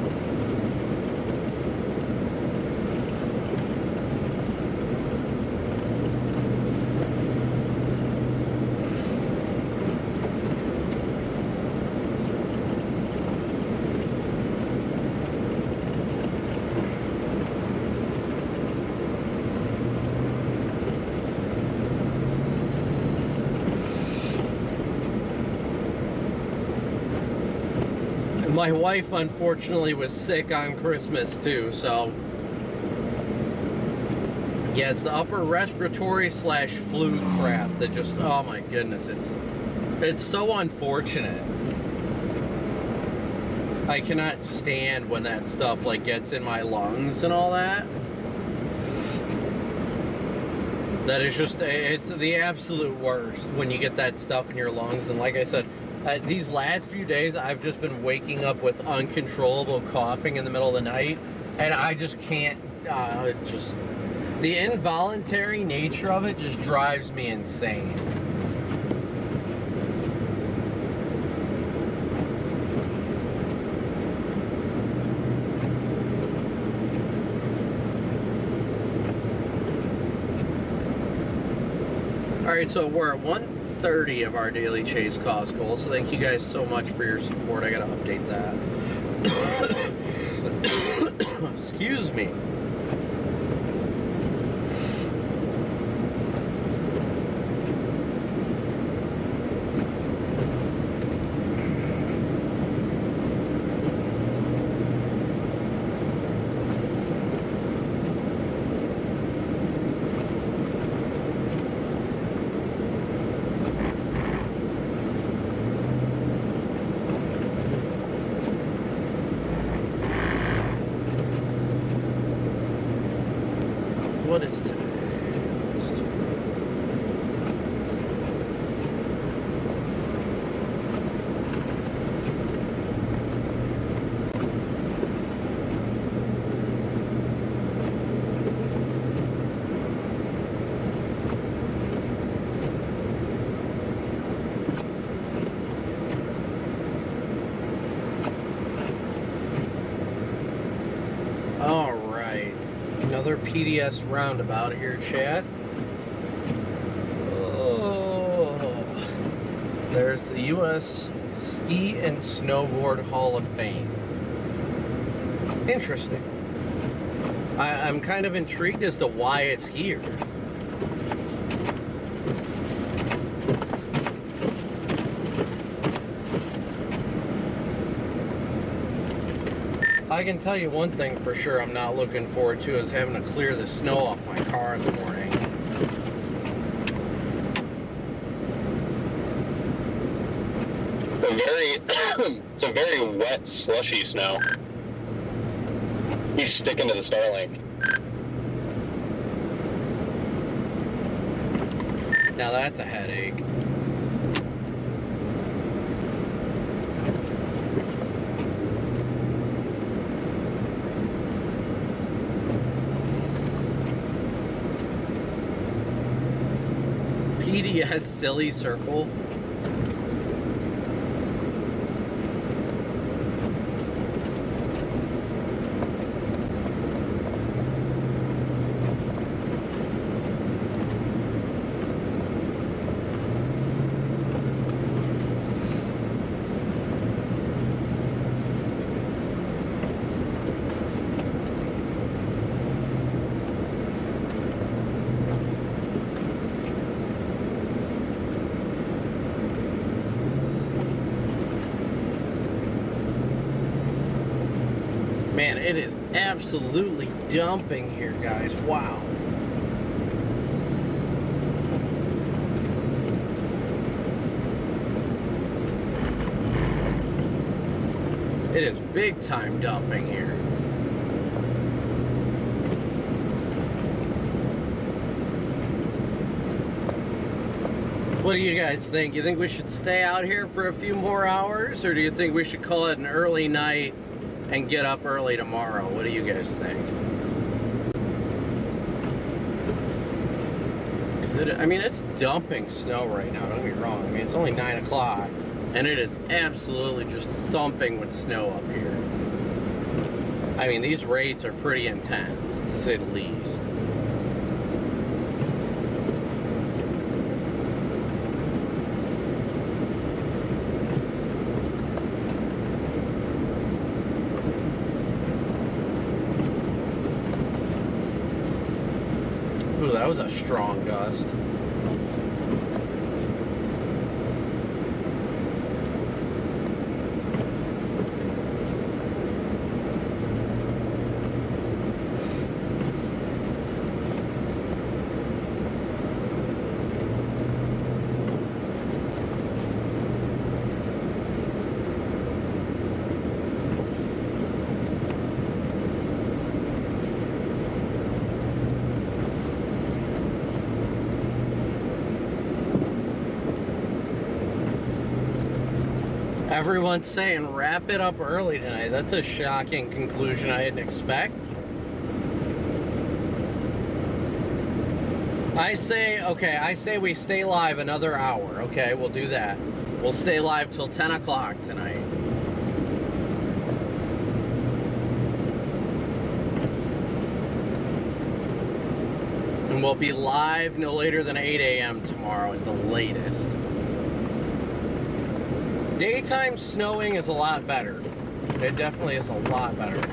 My wife, unfortunately, was sick on Christmas, too, so... Yeah, it's the upper respiratory / flu crap that just... Oh, my goodness, it's so unfortunate. I cannot stand when that stuff, like, gets in my lungs and all that. That is just... It's the absolute worst when you get that stuff in your lungs, and like I said... these last few days, I've just been waking up with uncontrollable coughing in the middle of the night, and I just can't, the involuntary nature of it just drives me insane. Alright, so we're at 130 of our daily chase cause goal, so thank you guys so much for your support. I gotta update that. Excuse me. What is today? All right. Another PDS roundabout here, chat. Oh, there's the U.S. Ski and Snowboard Hall of Fame. Interesting. I'm kind of intrigued as to why it's here. I can tell you one thing for sure I'm not looking forward to is having to clear the snow off my car in the morning. It's a very wet, slushy snow. He's sticking to the Starlink. Now that's a headache. PDS silly circle. Man, it is absolutely dumping here, guys. Wow. It is big time dumping here. What do you guys think? You think we should stay out here for a few more hours, or do you think we should call it an early night and get up early tomorrow? What do you guys think? I mean, it's dumping snow right now, don't get me wrong. I mean, it's only 9 o'clock, and it is absolutely just thumping with snow up here. I mean, these rates are pretty intense, to say the least. Ooh, that was a strong gust. Everyone's saying wrap it up early tonight. That's a shocking conclusion I didn't expect. I say we stay live another hour. Okay, we'll do that. We'll stay live till 10 o'clock tonight. And we'll be live no later than 8 a.m. tomorrow at the latest. Daytime snowing is a lot better. It definitely is a lot better.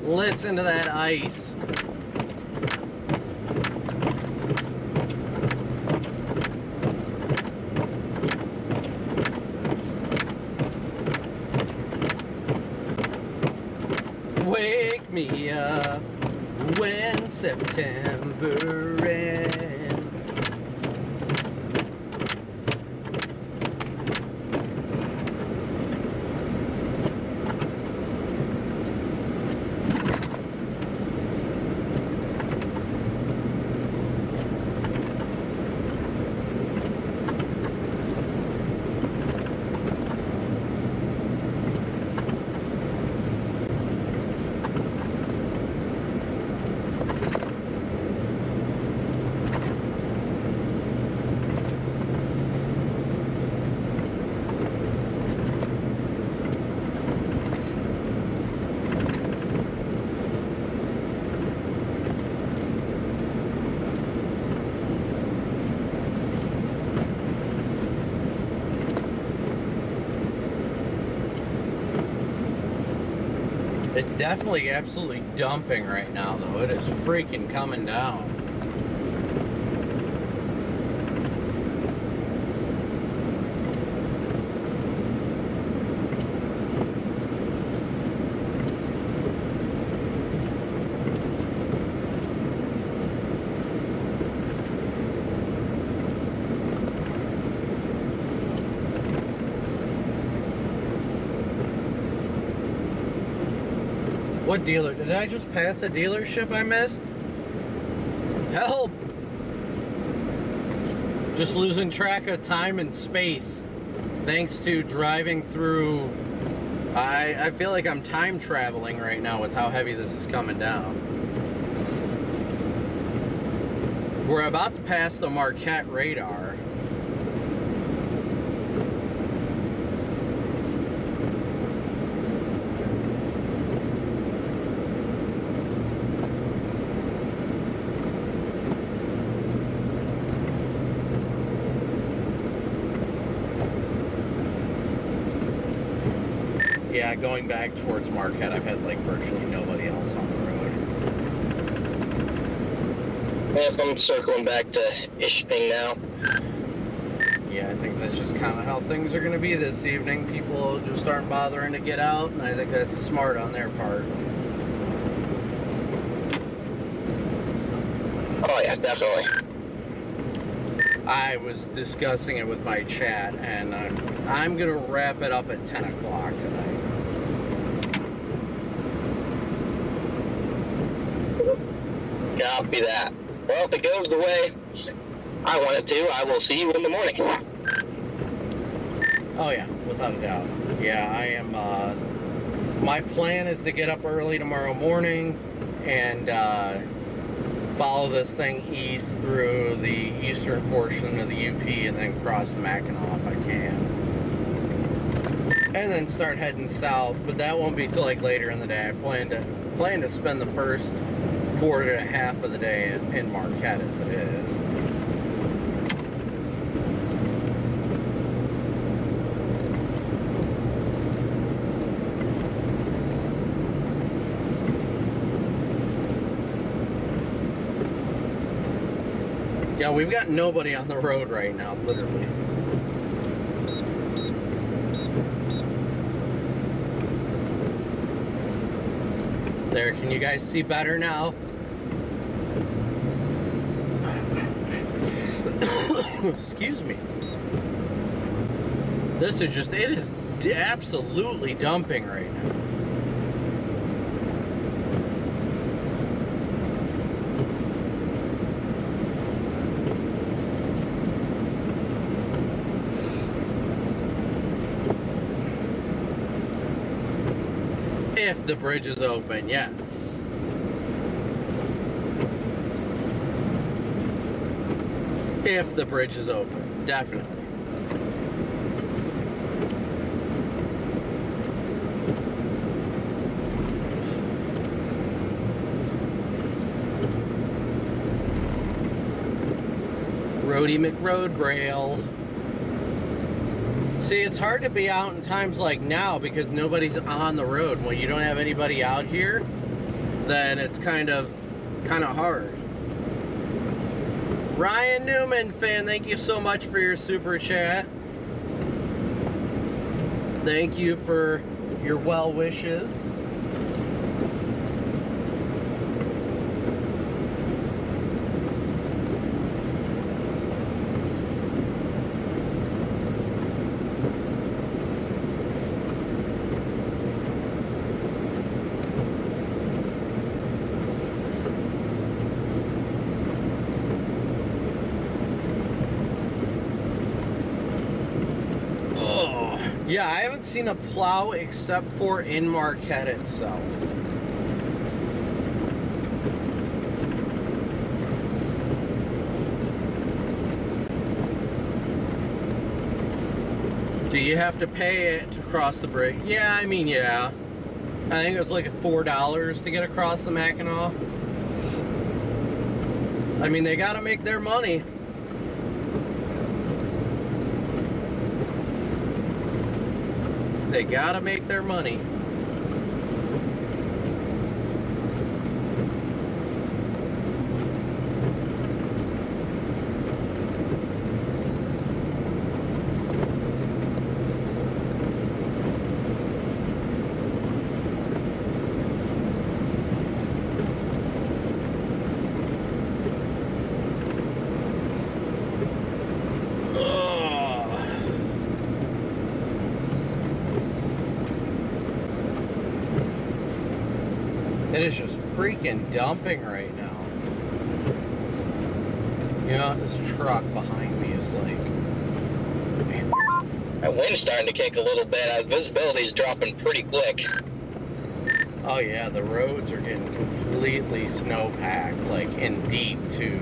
Listen to that ice. Wake me up when September ends. It's definitely absolutely dumping right now, though. It is freaking coming down. What dealer? Did I just pass a dealership I missed? Help! Just losing track of time and space thanks to driving through. I feel like I'm time traveling right now with how heavy this is coming down. We're about to pass the Marquette radar. Yeah, going back towards Marquette, I've had like virtually nobody else on the road. Yep, I'm circling back to Ishping now. Yeah, I think that's just kind of how things are going to be this evening. People just aren't bothering to get out, and I think that's smart on their part. Oh yeah, definitely. I was discussing it with my chat, and I'm going to wrap it up at 10 o'clock tonight. Copy that. Well, if it goes the way I want it to, I will see you in the morning. Oh yeah, without a doubt. Yeah, I am, my plan is to get up early tomorrow morning and follow this thing east through the eastern portion of the UP and then cross the Mackinac if I can. And then start heading south, but that won't be till like later in the day. I plan to spend the first quarter and a half of the day in Marquette as it is. Yeah, we've got nobody on the road right now, literally. There, can you guys see better now? Excuse me. This is just, it is absolutely dumping right now. If the bridge is open, yes. If the bridge is open, definitely. Roadie McRoadbrail. See, it's hard to be out in times like now because nobody's on the road. When you don't have anybody out here, then it's kind of hard. Ryan Newman fan, thank you so much for your super chat. Thank you for your well wishes. Yeah, I haven't seen a plow except for in Marquette itself. Do you have to pay it to cross the bridge? Yeah, I mean, yeah. I think it was like $4 to get across the Mackinac. I mean, they gotta make their money. They gotta make their money. It is just freaking dumping right now. You know, this truck behind me is like, man, That wind's starting to kick a little bit. Visibility's dropping pretty quick. oh yeah, the roads are getting completely snow-packed, like, and deep, too.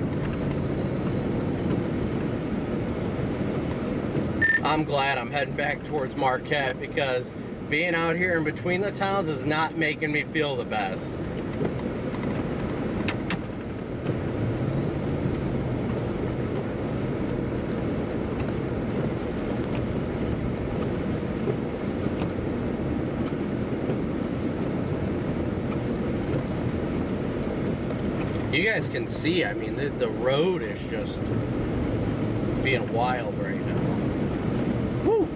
I'm glad I'm heading back towards Marquette because being out here in between the towns is not making me feel the best. You guys can see, I mean, the road is just being wild right now. Woo!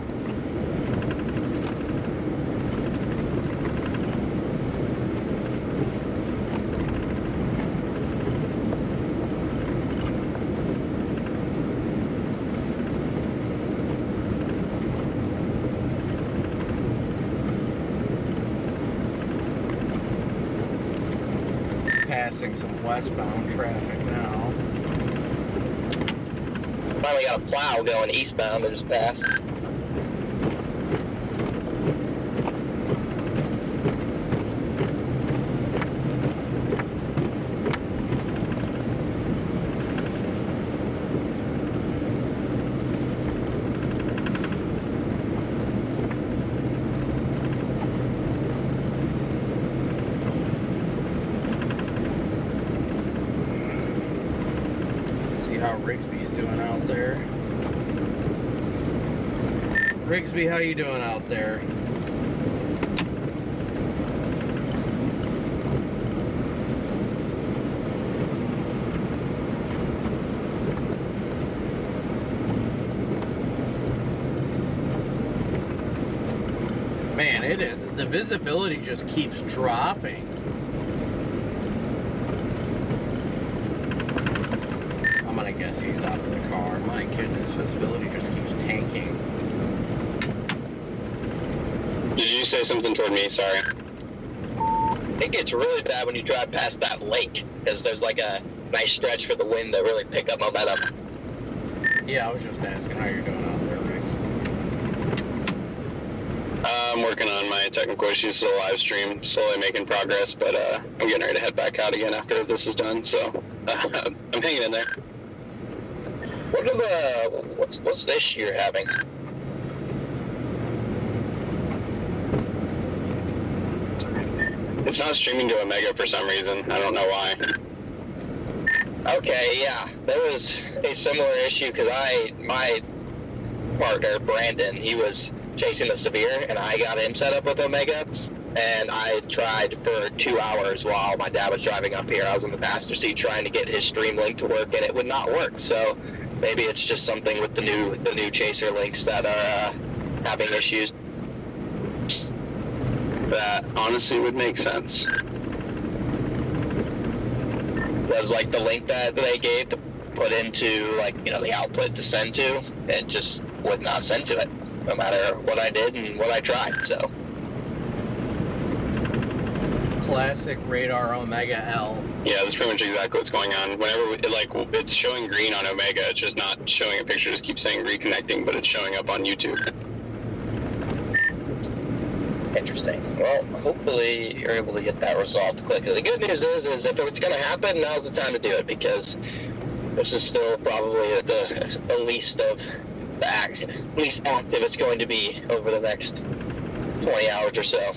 Passing some westbound traffic now. Finally got a plow going eastbound that just passed. How Rigsby's doing out there. Rigsby, how you doing out there? Man, it is. The visibility just keeps dropping. I guess he's out of the car. My goodness, visibility just keeps tanking. Did you say something toward me? Sorry. It gets really bad when you drive past that lake, because there's like a nice stretch for the wind to really pick up momentum. Yeah, I was just asking how you're doing out there, Riggs. I'm working on my technical issues for the live stream, slowly making progress, but I'm getting ready to head back out again after this is done, so I'm hanging in there. What are the, what's the issue you're having? It's not streaming to Omega for some reason. I don't know why. Okay, yeah. There was a similar issue because my partner, Brandon, he was chasing the Severe, and I got him set up with Omega, and I tried for 2 hours while my dad was driving up here. I was in the passenger seat trying to get his stream link to work, and it would not work, so maybe it's just something with the new chaser links that are having issues. That honestly would make sense. Was like the link that they gave to put into, like, you know, the output to send to, it just would not send to it, no matter what I did and what I tried, so. Classic radar Omega L. Yeah, that's pretty much exactly what's going on. Whenever it's showing green on Omega, it's just not showing a picture, just keeps saying reconnecting, but it's showing up on YouTube. Interesting. Well, hopefully you're able to get that resolved quickly. The good news is if it's going to happen, now's the time to do it, because this is still probably the least of the least active it's going to be over the next 20 hours or so.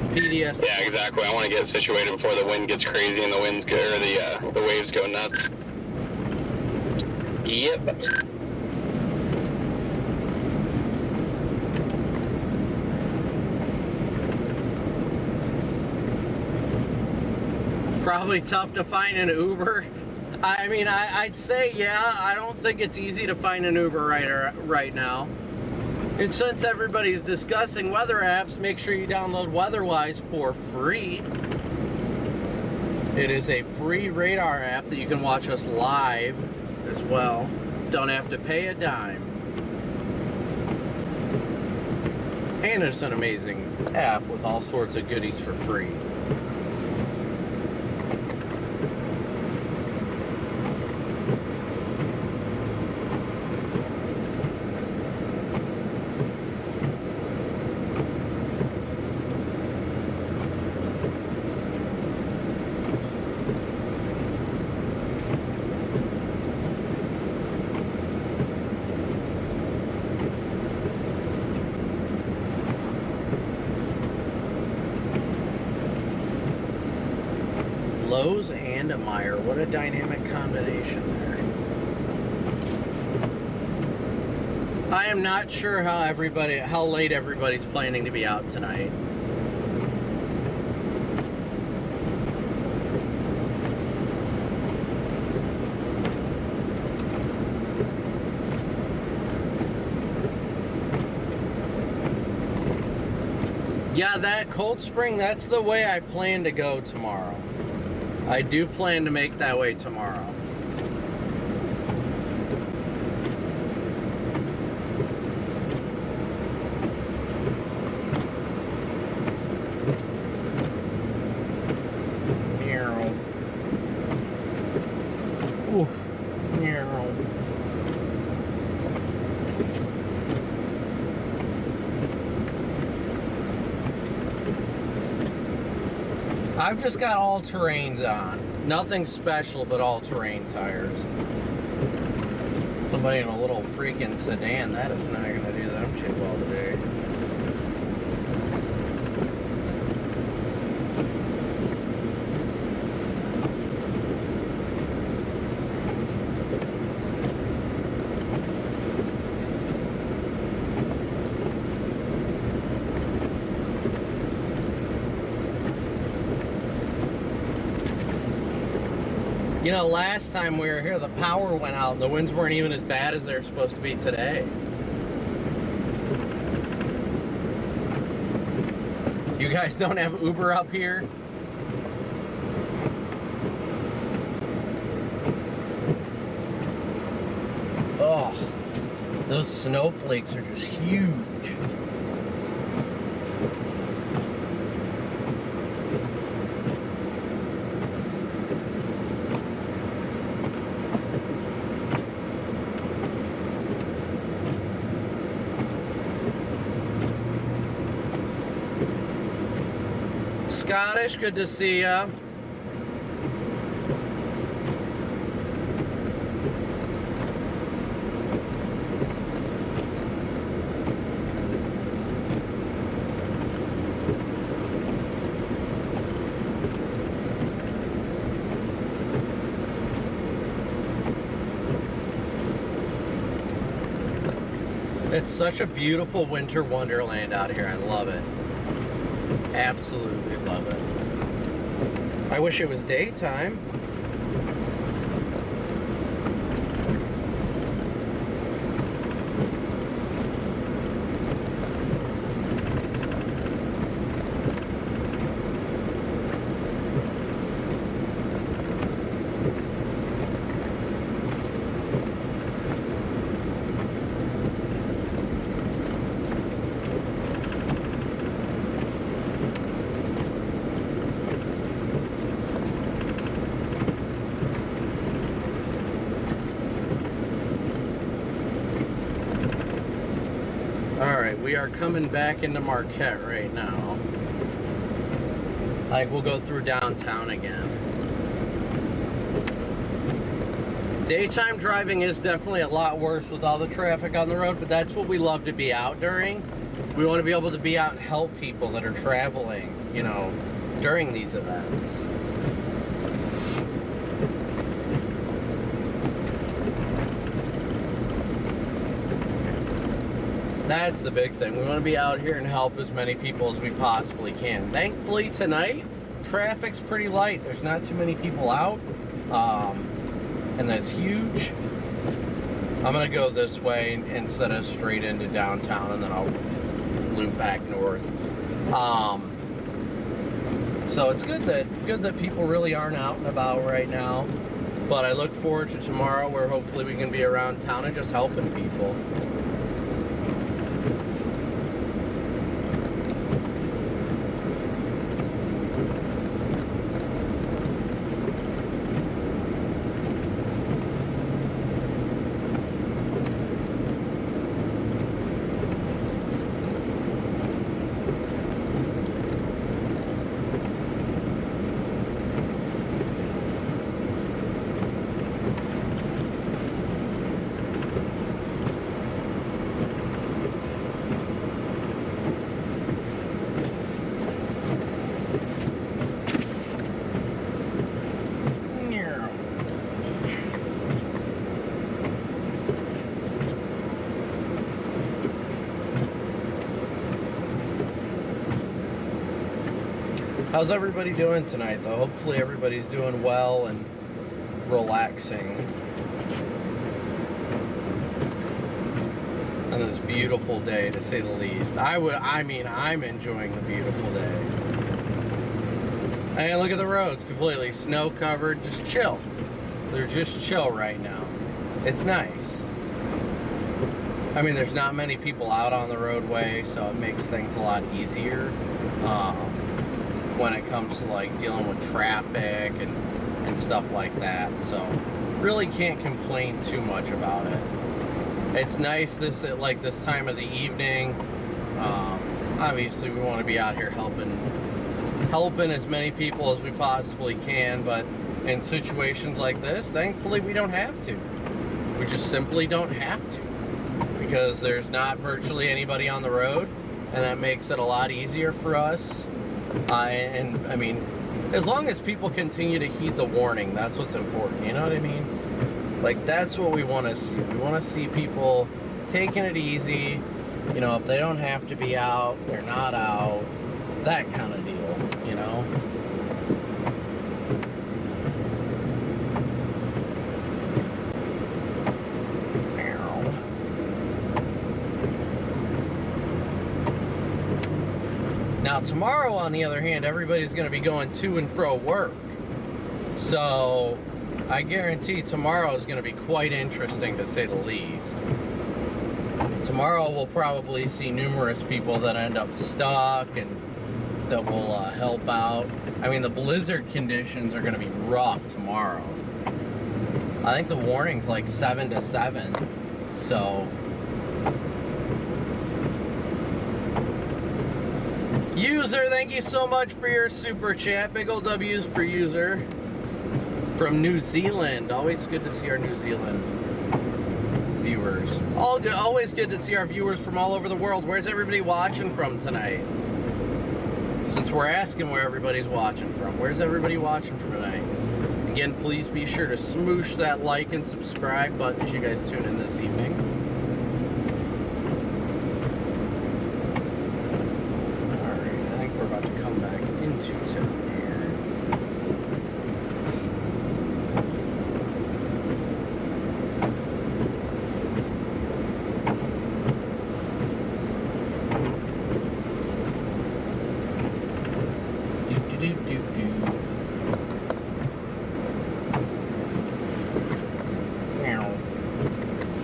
PDS. Yeah, exactly. I want to get situated before the wind gets crazy and the winds go, or the waves go nuts. Yep. Probably tough to find an Uber. I mean, I'd say, yeah, I don't think it's easy to find an Uber right now. And since everybody's discussing weather apps, make sure you download WeatherWise for free. It is a free radar app that you can watch us live as well. Don't have to pay a dime. And it's an amazing app with all sorts of goodies for free. Lowe's and a Meyer. What a dynamic combination there. I am not sure how late everybody's planning to be out tonight. Yeah, that Cold Spring, that's the way I plan to go tomorrow. I do plan to make that way tomorrow. Ooh. I've just got all-terrains on. Nothing special, but all-terrain tires. Somebody in a little freaking sedan, that is not going to do them too well today. You know, last time we were here, the power went out and the winds weren't even as bad as they're supposed to be today. You guys don't have Uber up here? Oh, those snowflakes are just huge. Scottish, good to see ya. It's such a beautiful winter wonderland out here. I love it. Absolutely love it. I wish it was daytime. We are coming back into Marquette right now. Like, we'll go through downtown again. Daytime driving is definitely a lot worse with all the traffic on the road, but that's what we love to be out during. We want to be able to be out and help people that are traveling, you know, during these events. That's the big thing. We want to be out here and help as many people as we possibly can. Thankfully tonight, traffic's pretty light. There's not too many people out, and that's huge. I'm going to go this way instead of straight into downtown, and then I'll loop back north. So it's good that people really aren't out and about right now. But I look forward to tomorrow, where hopefully we can be around town and just helping people. How's everybody doing tonight, though? Hopefully everybody's doing well and relaxing on this beautiful day, to say the least. I'm enjoying the beautiful day. And look at the roads, completely snow covered, just chill. They're just chill right now. It's nice. I mean, there's not many people out on the roadway, so it makes things a lot easier when it comes to like dealing with traffic and stuff like that. So really can't complain too much about it. It's nice at like this time of the evening. Obviously we want to be out here helping as many people as we possibly can, but in situations like this, thankfully we don't have to. We just simply don't have to, because there's not virtually anybody on the road, and that makes it a lot easier for us. And I mean, as long as people continue to heed the warning, that's what's important, you know what I mean? Like, that's what we want to see. We want to see people taking it easy. You know, if they don't have to be out, they're not out. That kind of deal, you know? Now, tomorrow, on the other hand, everybody's going to be going to and fro work. So, I guarantee tomorrow is going to be quite interesting, to say the least. Tomorrow we'll probably see numerous people that end up stuck and that will help out. I mean, the blizzard conditions are going to be rough tomorrow. I think the warning's like 7 to 7. So, User, thank you so much for your super chat. Big ol' W's for User. From New Zealand. Always good to see our New Zealand viewers. Always good to see our viewers from all over the world. Where's everybody watching from tonight? Since we're asking where everybody's watching from, where's everybody watching from tonight? Again, please be sure to smoosh that like and subscribe button as you guys tune in this evening. Alright, I think we're about to come back into town.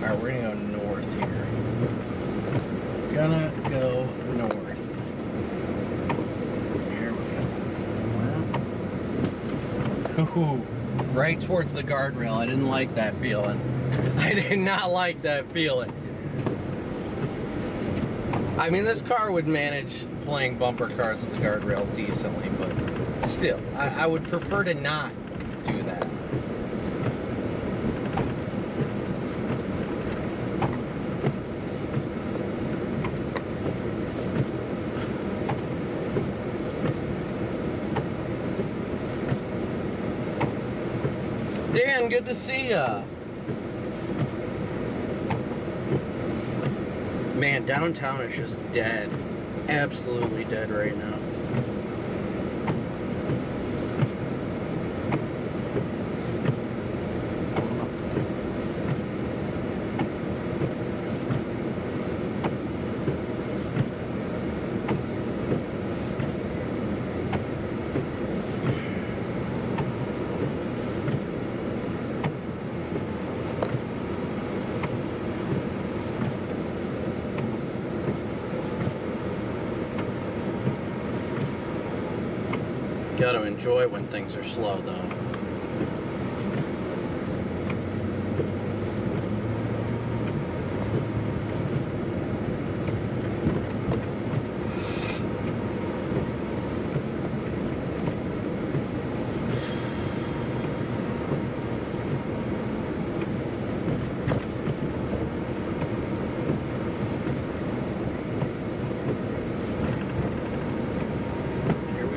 Alright, we're gonna go north here. Gonna go north. Here we go. Ooh, right towards the guardrail. I didn't like that feeling. I did not like that feeling. I mean, this car would manage playing bumper cars with the guardrail decently, but still, I would prefer to not do that. Dan, good to see ya. Man, downtown is just dead. Absolutely dead right now. Got to enjoy when things are slow, though.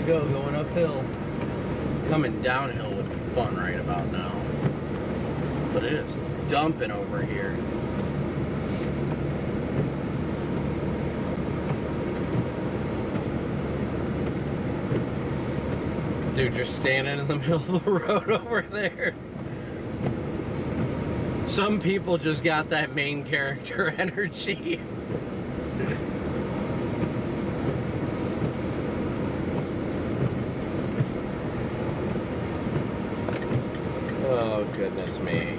Going uphill. Coming downhill would be fun right about now. But it is dumping over here. Dude, you're standing in the middle of the road over there. Some people just got that main character energy. Oh, goodness me.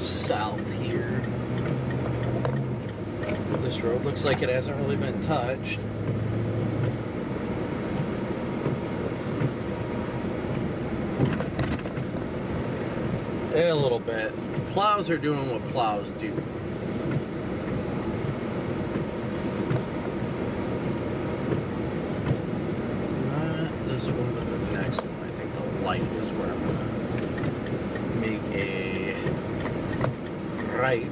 South here. This road looks like it hasn't really been touched. A little bit. Plows are doing what plows do. Not this one, but the next one. I think the light is where I'm gonna make a right.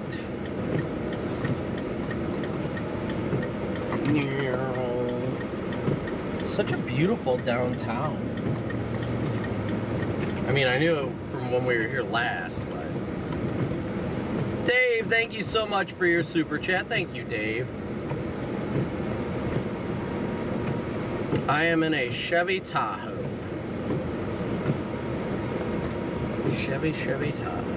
Such a beautiful downtown. I mean, I knew it from when we were here last, but... Dave, thank you so much for your super chat. Thank you, Dave. I am in a Chevy Tahoe. Chevy Tahoe.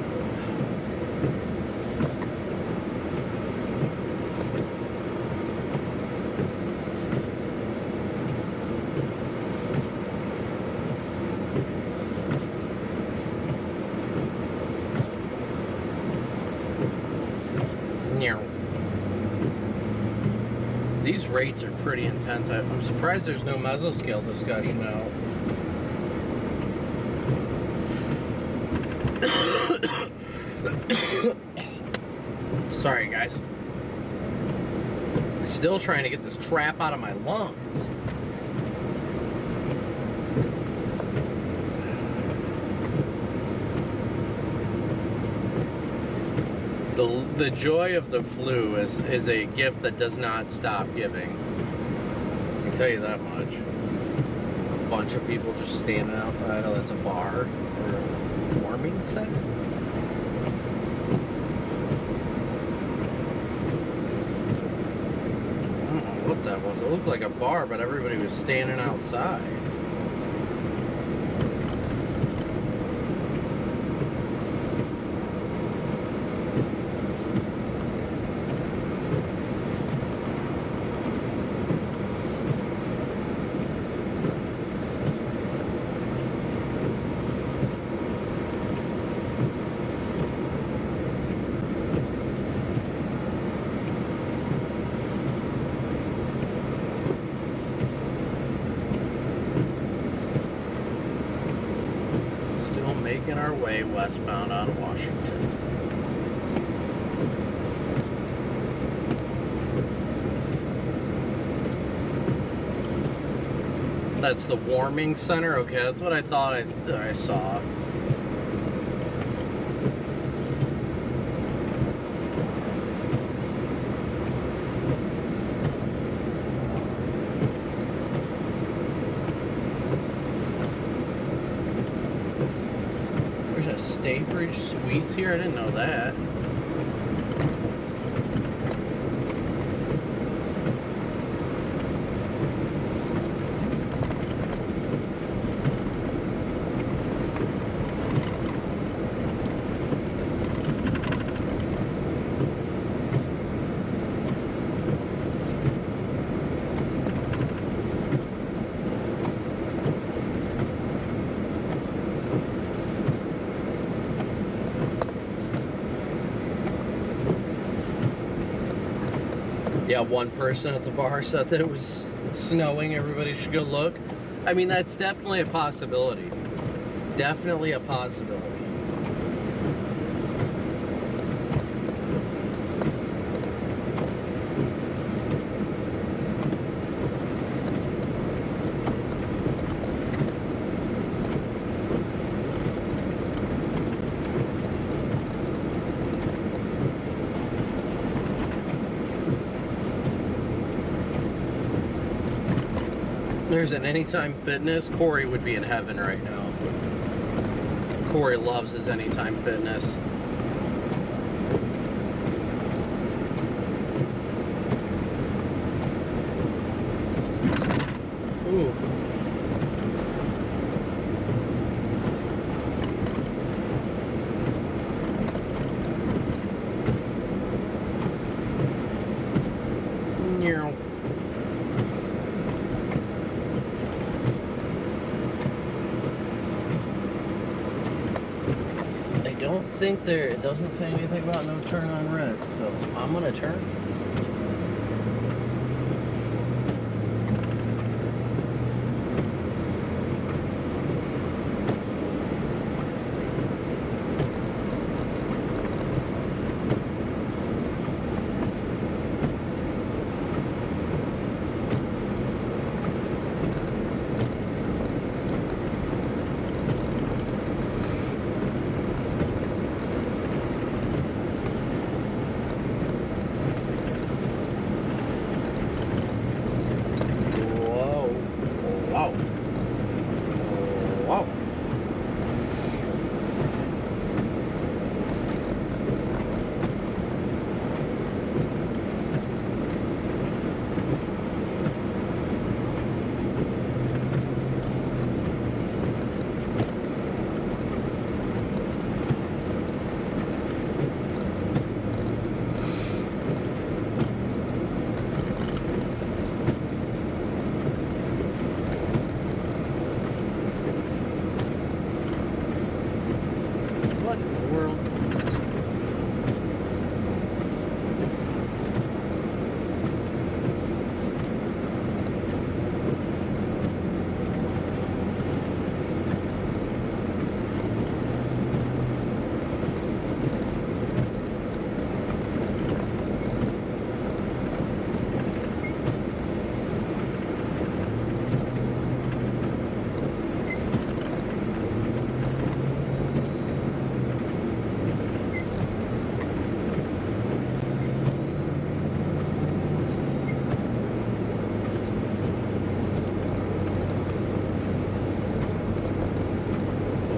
These rates are pretty intense. I'm surprised there's no mesoscale discussion now. Sorry, guys. Still trying to get this crap out of my lungs. The joy of the flu is a gift that does not stop giving. I can tell you that much. A bunch of people just standing outside. Oh, that's a bar or a warming center. I don't know what that was. It looked like a bar, but everybody was standing outside. Making our way westbound on Washington. That's the warming center? Okay, that's what I thought I saw. Staybridge Suites here? I didn't know that. Yeah, one person at the bar said that it was snowing. Everybody should go look. I mean, that's definitely a possibility. Definitely a possibility. there's an Anytime Fitness, Corey would be in heaven right now. Corey loves his Anytime Fitness. Ooh. I don't think there, it doesn't say anything about no turn on red, so I'm gonna turn.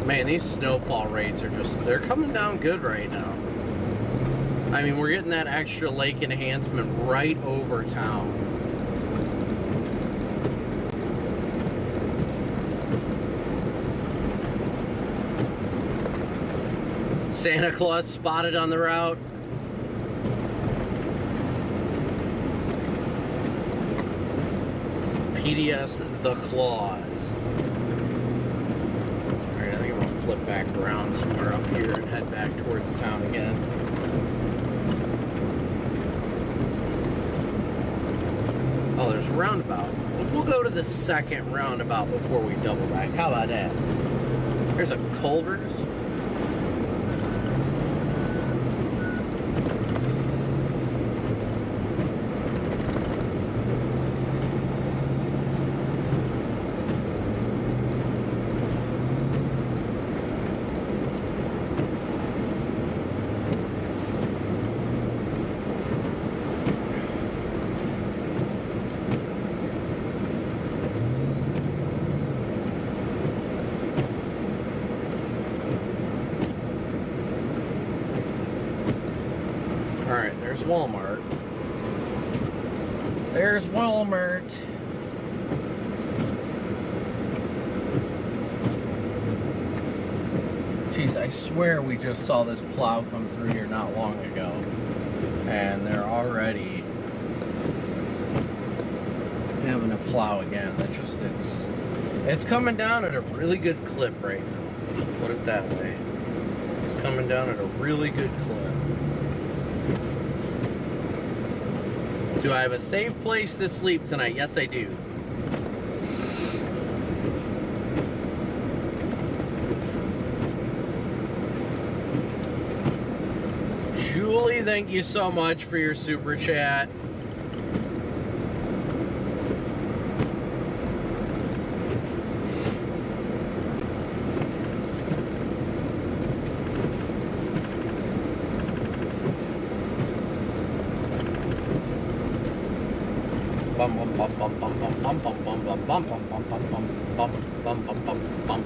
Man, these snowfall rates are just, they're coming down good right now. I mean, we're getting that extra lake enhancement right over town. Santa Claus spotted on the route. PDS the Claus. Alright, I think I'm gonna flip back around somewhere up here and head back towards town again. Oh, there's a roundabout. We'll go to the second roundabout before we double back. How about that? There's a Culver's. Alright, there's Walmart. There's Walmart. Jeez, I swear we just saw this plow come through here not long ago. And they're already having a plow again. That just, it's coming down at a really good clip right now. Put it that way. It's coming down at a really good clip. Do I have a safe place to sleep tonight? Yes, I do. Julie, thank you so much for your super chat. Bum bum bum bum bum bum bum bum bum bum bum bum bum bum bum bum bum bum bum bum.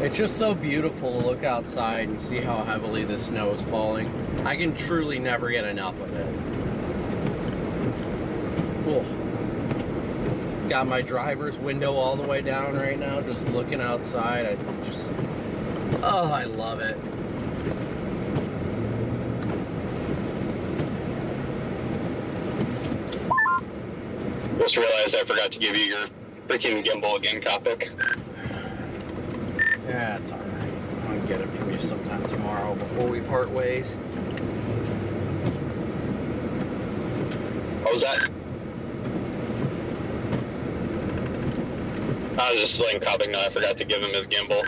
It's just so beautiful to look outside and see how heavily the snow is falling. I can truly never get enough of it. Cool. Got my driver's window all the way down right now, just looking outside. Oh, I love it. Just realized I forgot to give you your freaking gimbal again, Copic. Yeah, it's alright. I'm gonna get it from you sometime tomorrow before we part ways. What was that? I was just letting Copic know I forgot to give him his gimbal.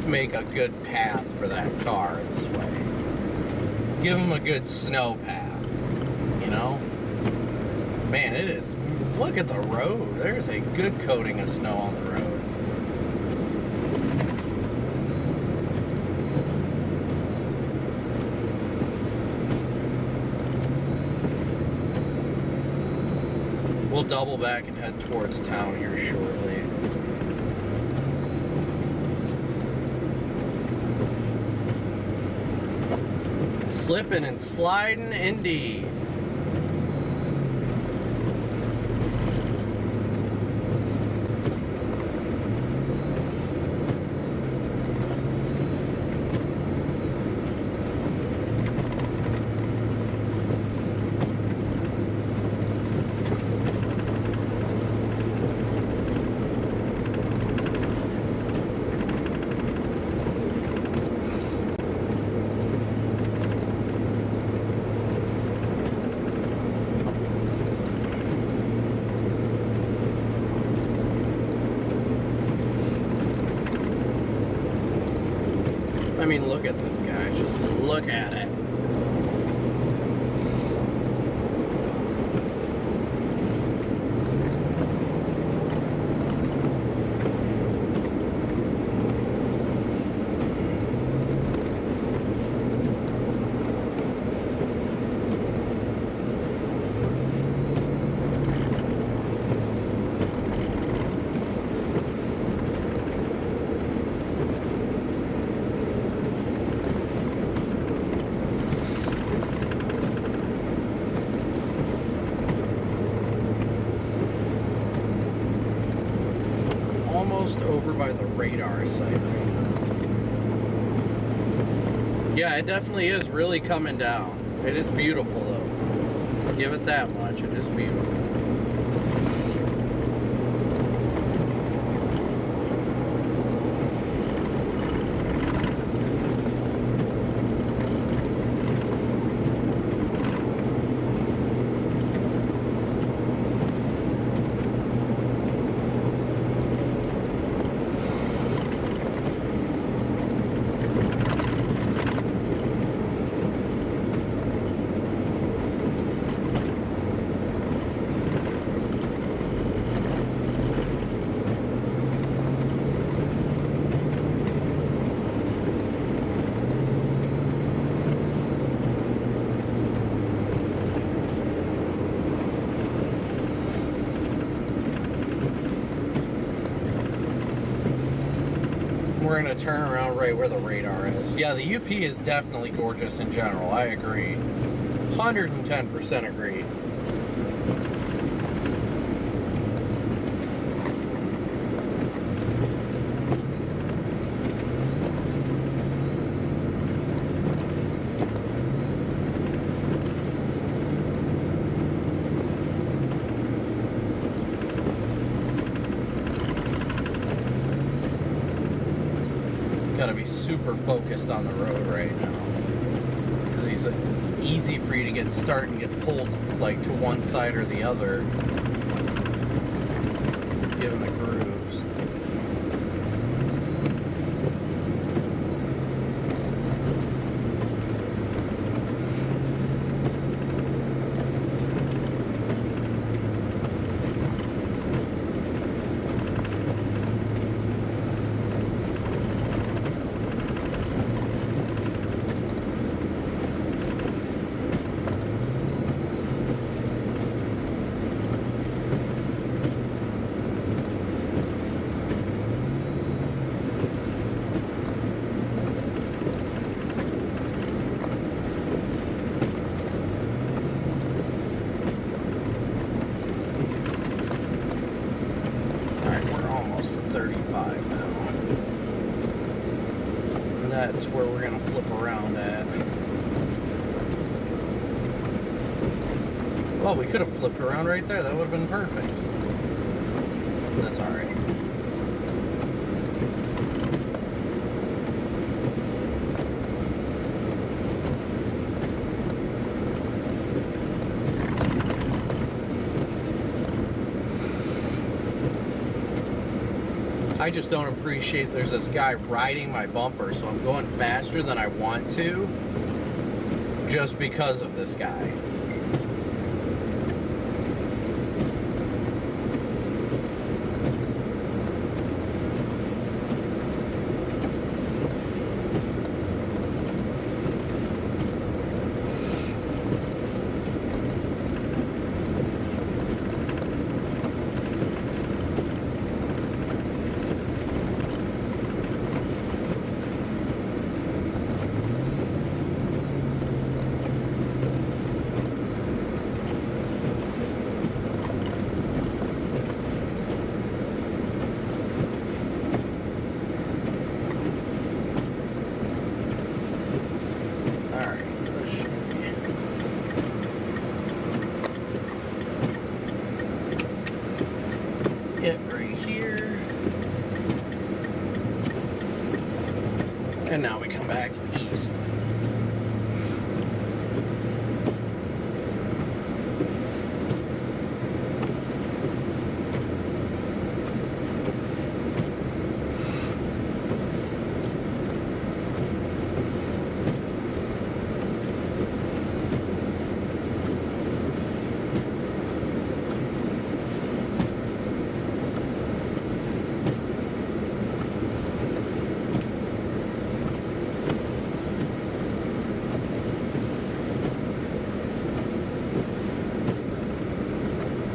Make a good path for that car this way. Give him a good snow path, you know? Man, it is. Look at the road. There's a good coating of snow on the road. We'll double back and head towards town here shortly. Slipping and sliding indeed. I mean, look at this guy. Just look at it. Over by the radar site right now. Yeah, it definitely is really coming down. It is beautiful though. I'll give it that much. It is beautiful. We're going to turn around right where the radar is. Yeah, the UP is definitely gorgeous in general. I agree. 110% agree. Gotta be super focused on the road right now because it's easy for you to get started and get pulled like to one side or the other, given the grooves. That's where we're going to flip around at. Well, we could have flipped around right there. That would have been perfect. That's all right. I just don't appreciate there's this guy riding my bumper, so I'm going faster than I want to just because of this guy. And now we come back east.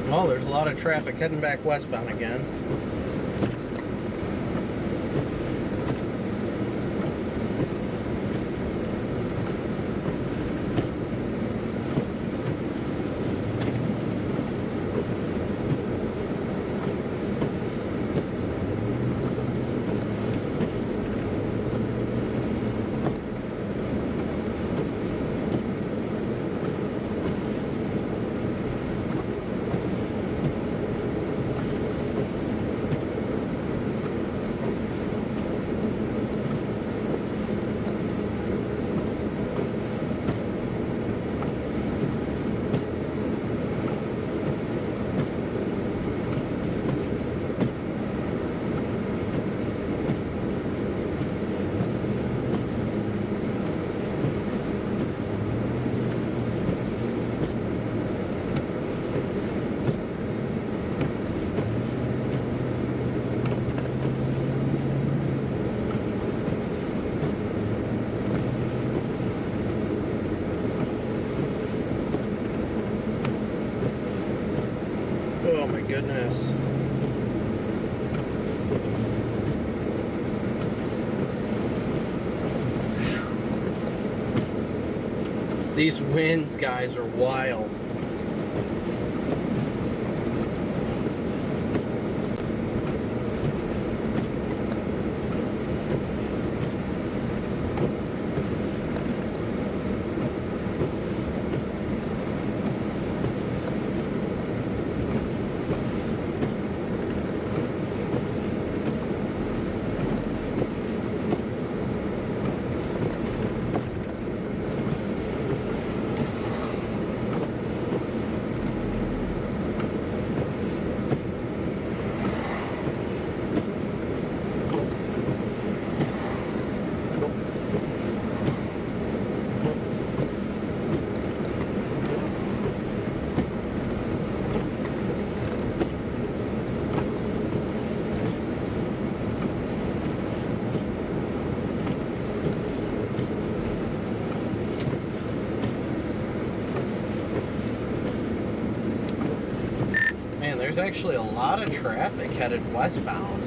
Oh, there's a lot of traffic heading back westbound again. Oh my goodness. These winds, guys, are wild. There's actually a lot of traffic headed westbound.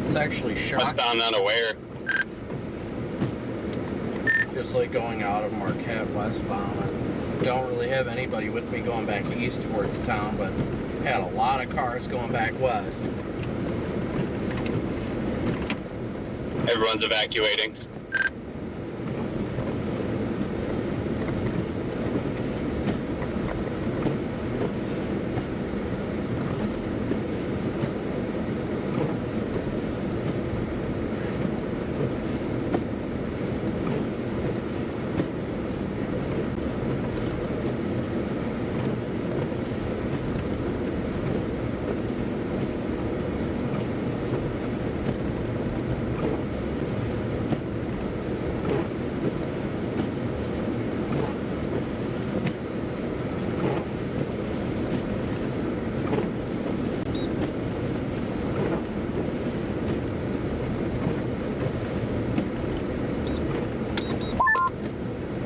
It's actually shocking. Westbound unaware. Just like going out of Marquette westbound. I don't really have anybody with me going back east towards town, but had a lot of cars going back west. Everyone's evacuating.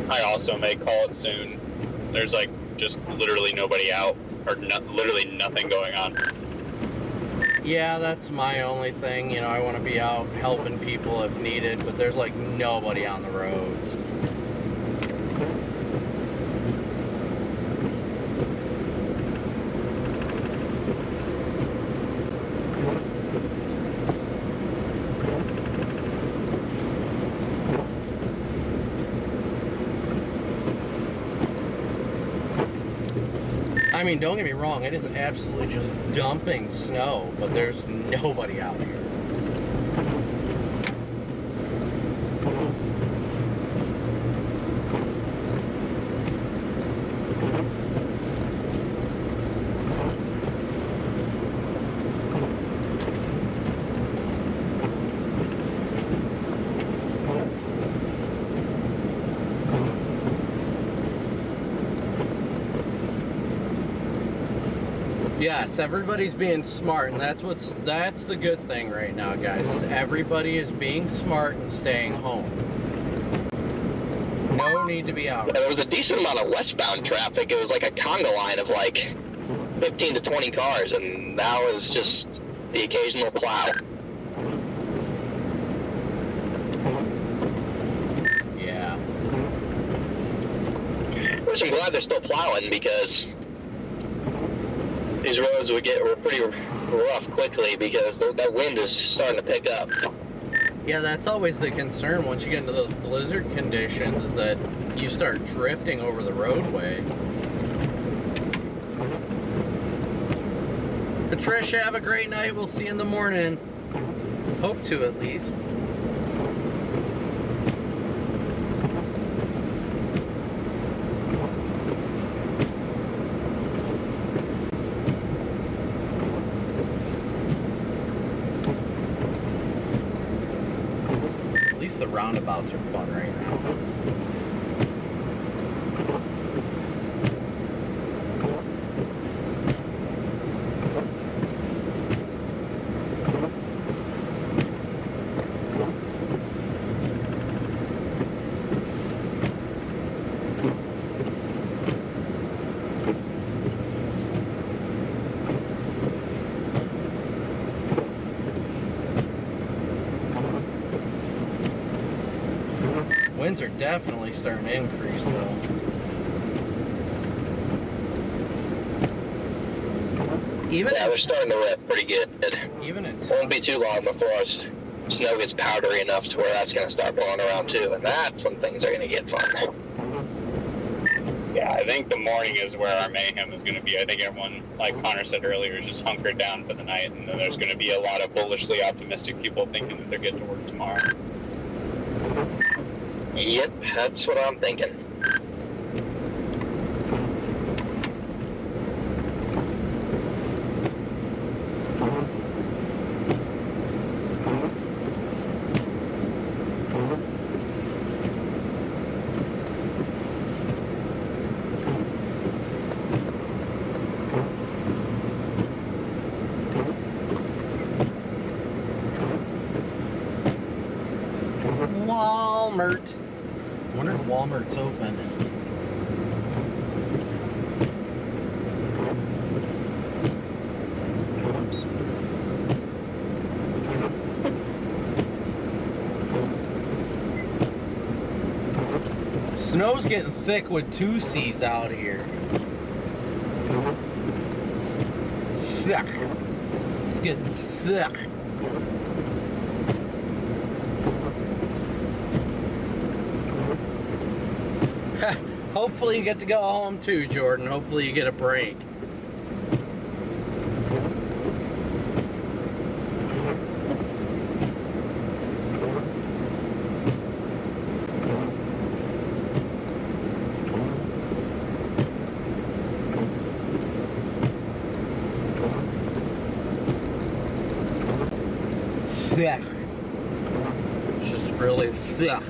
I also may call it soon. There's like just literally nobody out, or literally nothing going on. Yeah, that's my only thing. You know, I want to be out helping people if needed, but there's like nobody on the roads. I mean, don't get me wrong, it is absolutely just dumping snow, but there's nobody out here. Yes, everybody's being smart, and that's the good thing right now, guys. Is everybody is being smart and staying home. No need to be out. Yeah, there was a decent amount of westbound traffic. It was like a conga line of like 15 to 20 cars, and now is just the occasional plow. Yeah. Which I'm glad they're still plowing, because these roads were pretty rough quickly, because that wind is starting to pick up. Yeah, that's always the concern once you get into those blizzard conditions, is that you start drifting over the roadway. Patricia, have a great night. We'll see you in the morning. Hope to, at least. The roundabouts are fun right now. Winds are definitely starting to increase, though. They're starting to rip pretty good. Even in It won't be too long before snow gets powdery enough to where that's going to start blowing around too, and that's when things are going to get fun. Yeah, I think the morning is where our mayhem is going to be. I think everyone, like Connor said earlier, is just hunkered down for the night, and then there's going to be a lot of bullishly optimistic people thinking that they're getting to work tomorrow. Yep, that's what I'm thinking. Walmart. I wonder if Walmart's open. Snow's getting thick with 2 C's out here. Thick. It's getting thick. Hopefully you get to go home too, Jordan. Hopefully you get a break. Thick. It's just really thick.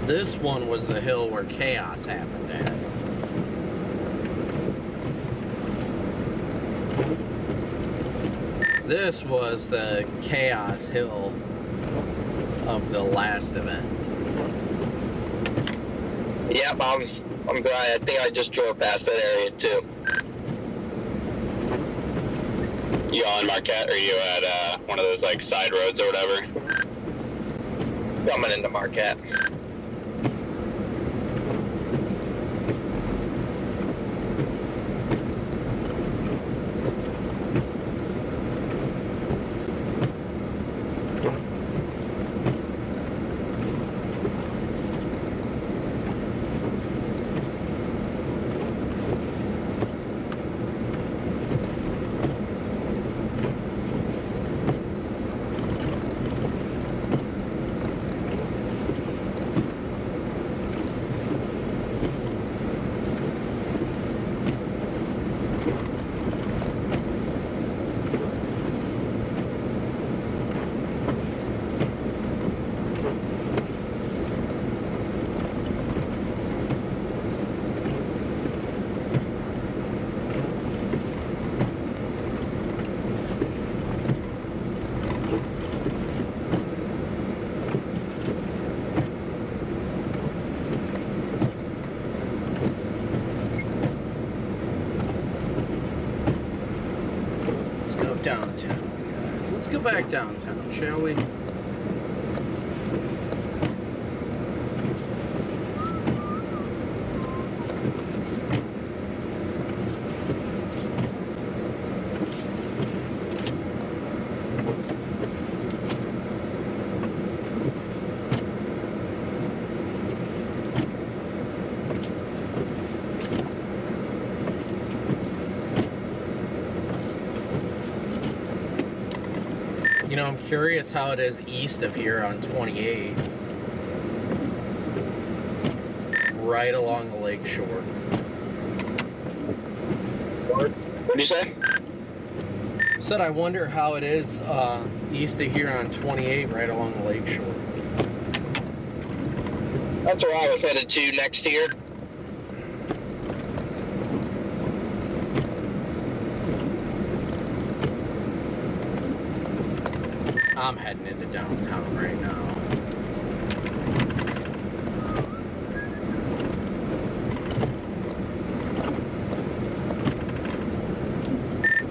This one was the hill where chaos happened at. This was the chaos hill of the last event. Yep, I'm glad. I think I just drove past that area too. You on Marquette, or are you at one of those like side roads or whatever? Coming into Marquette. Downtown, guys. Let's go back downtown, shall we? You know, I'm curious how it is east of here on 28. Right along the lake shore. What did you say? Said I wonder how it is east of here on 28, right along the lake shore. That's where I was headed to next year. I'm heading into downtown right now.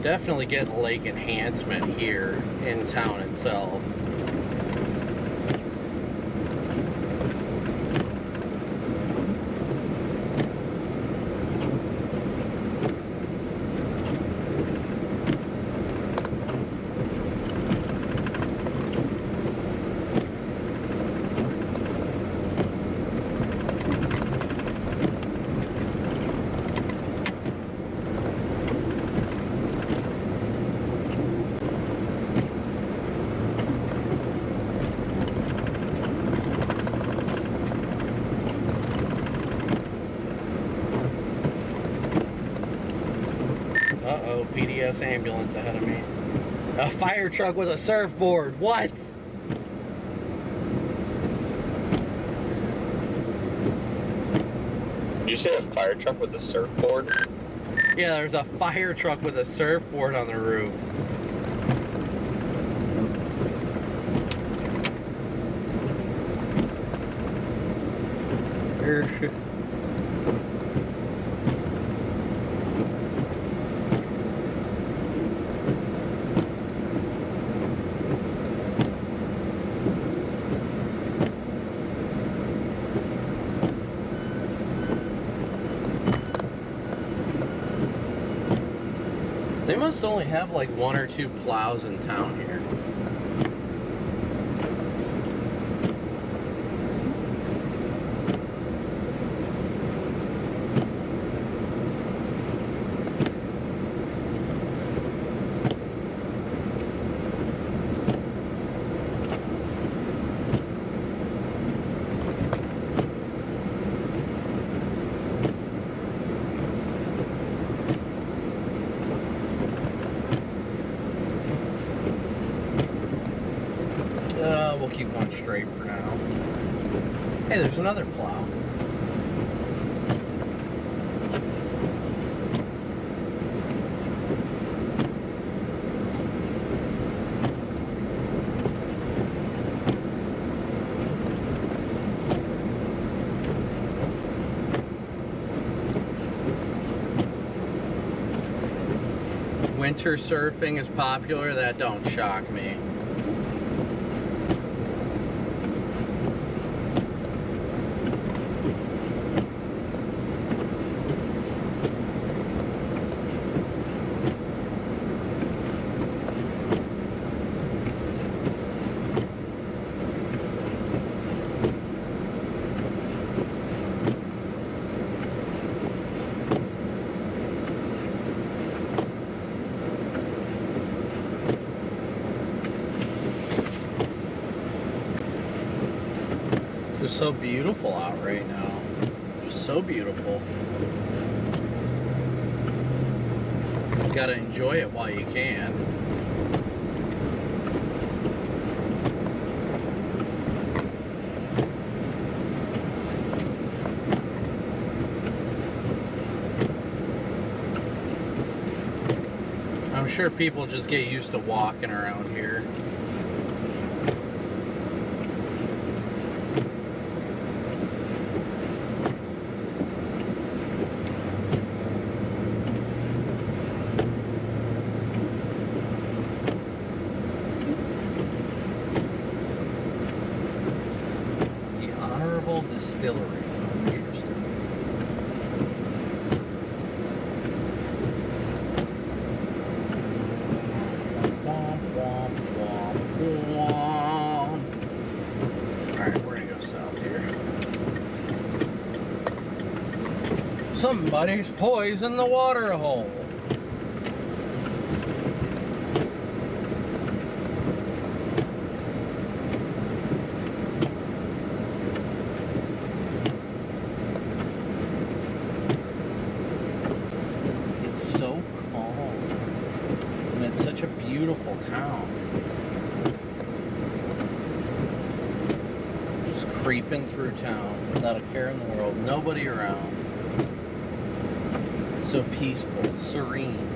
Definitely getting lake enhancement here in town itself. Uh-oh, PDS ambulance ahead of me. A fire truck with a surfboard. What? Did you say a fire truck with a surfboard? Yeah, there's a fire truck with a surfboard on the roof. They must only have like 1 or 2 plows in town here. We'll keep going straight for now. Hey, there's another plow. Winter surfing is popular. That don't shock me. It's so beautiful out right now. Just so beautiful. You gotta enjoy it while you can. I'm sure people just get used to walking around here. Distillery. Interesting. Alright, we're gonna go south here. Somebody's poisoned the water hole. So calm, and it's such a beautiful town. Just creeping through town without a care in the world, nobody around. So peaceful, serene.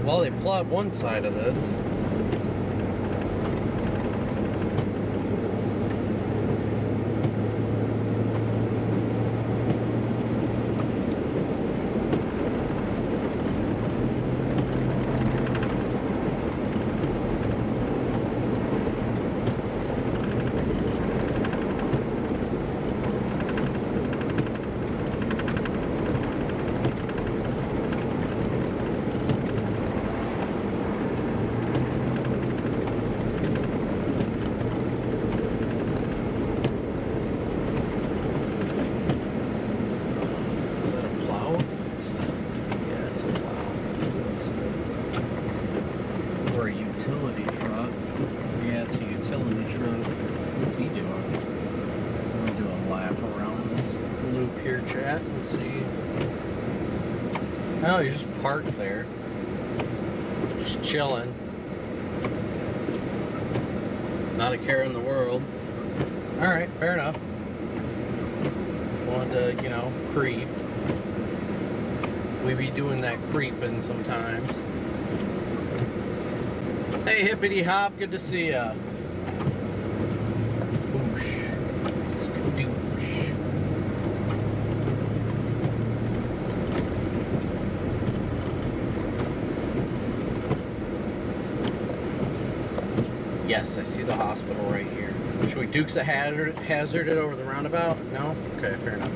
Well, they plowed one side of this. Let's see. Oh, you're just parked there. Just chilling. Not a care in the world. Alright, fair enough. Wanted to, you know, creep. We be doing that creeping sometimes. Hey, hippity hop, good to see ya. Boosh. Skadoosh. Yes, I see the hospital right here. Should we Dukes of Hazard it over the roundabout? No? Okay, fair enough.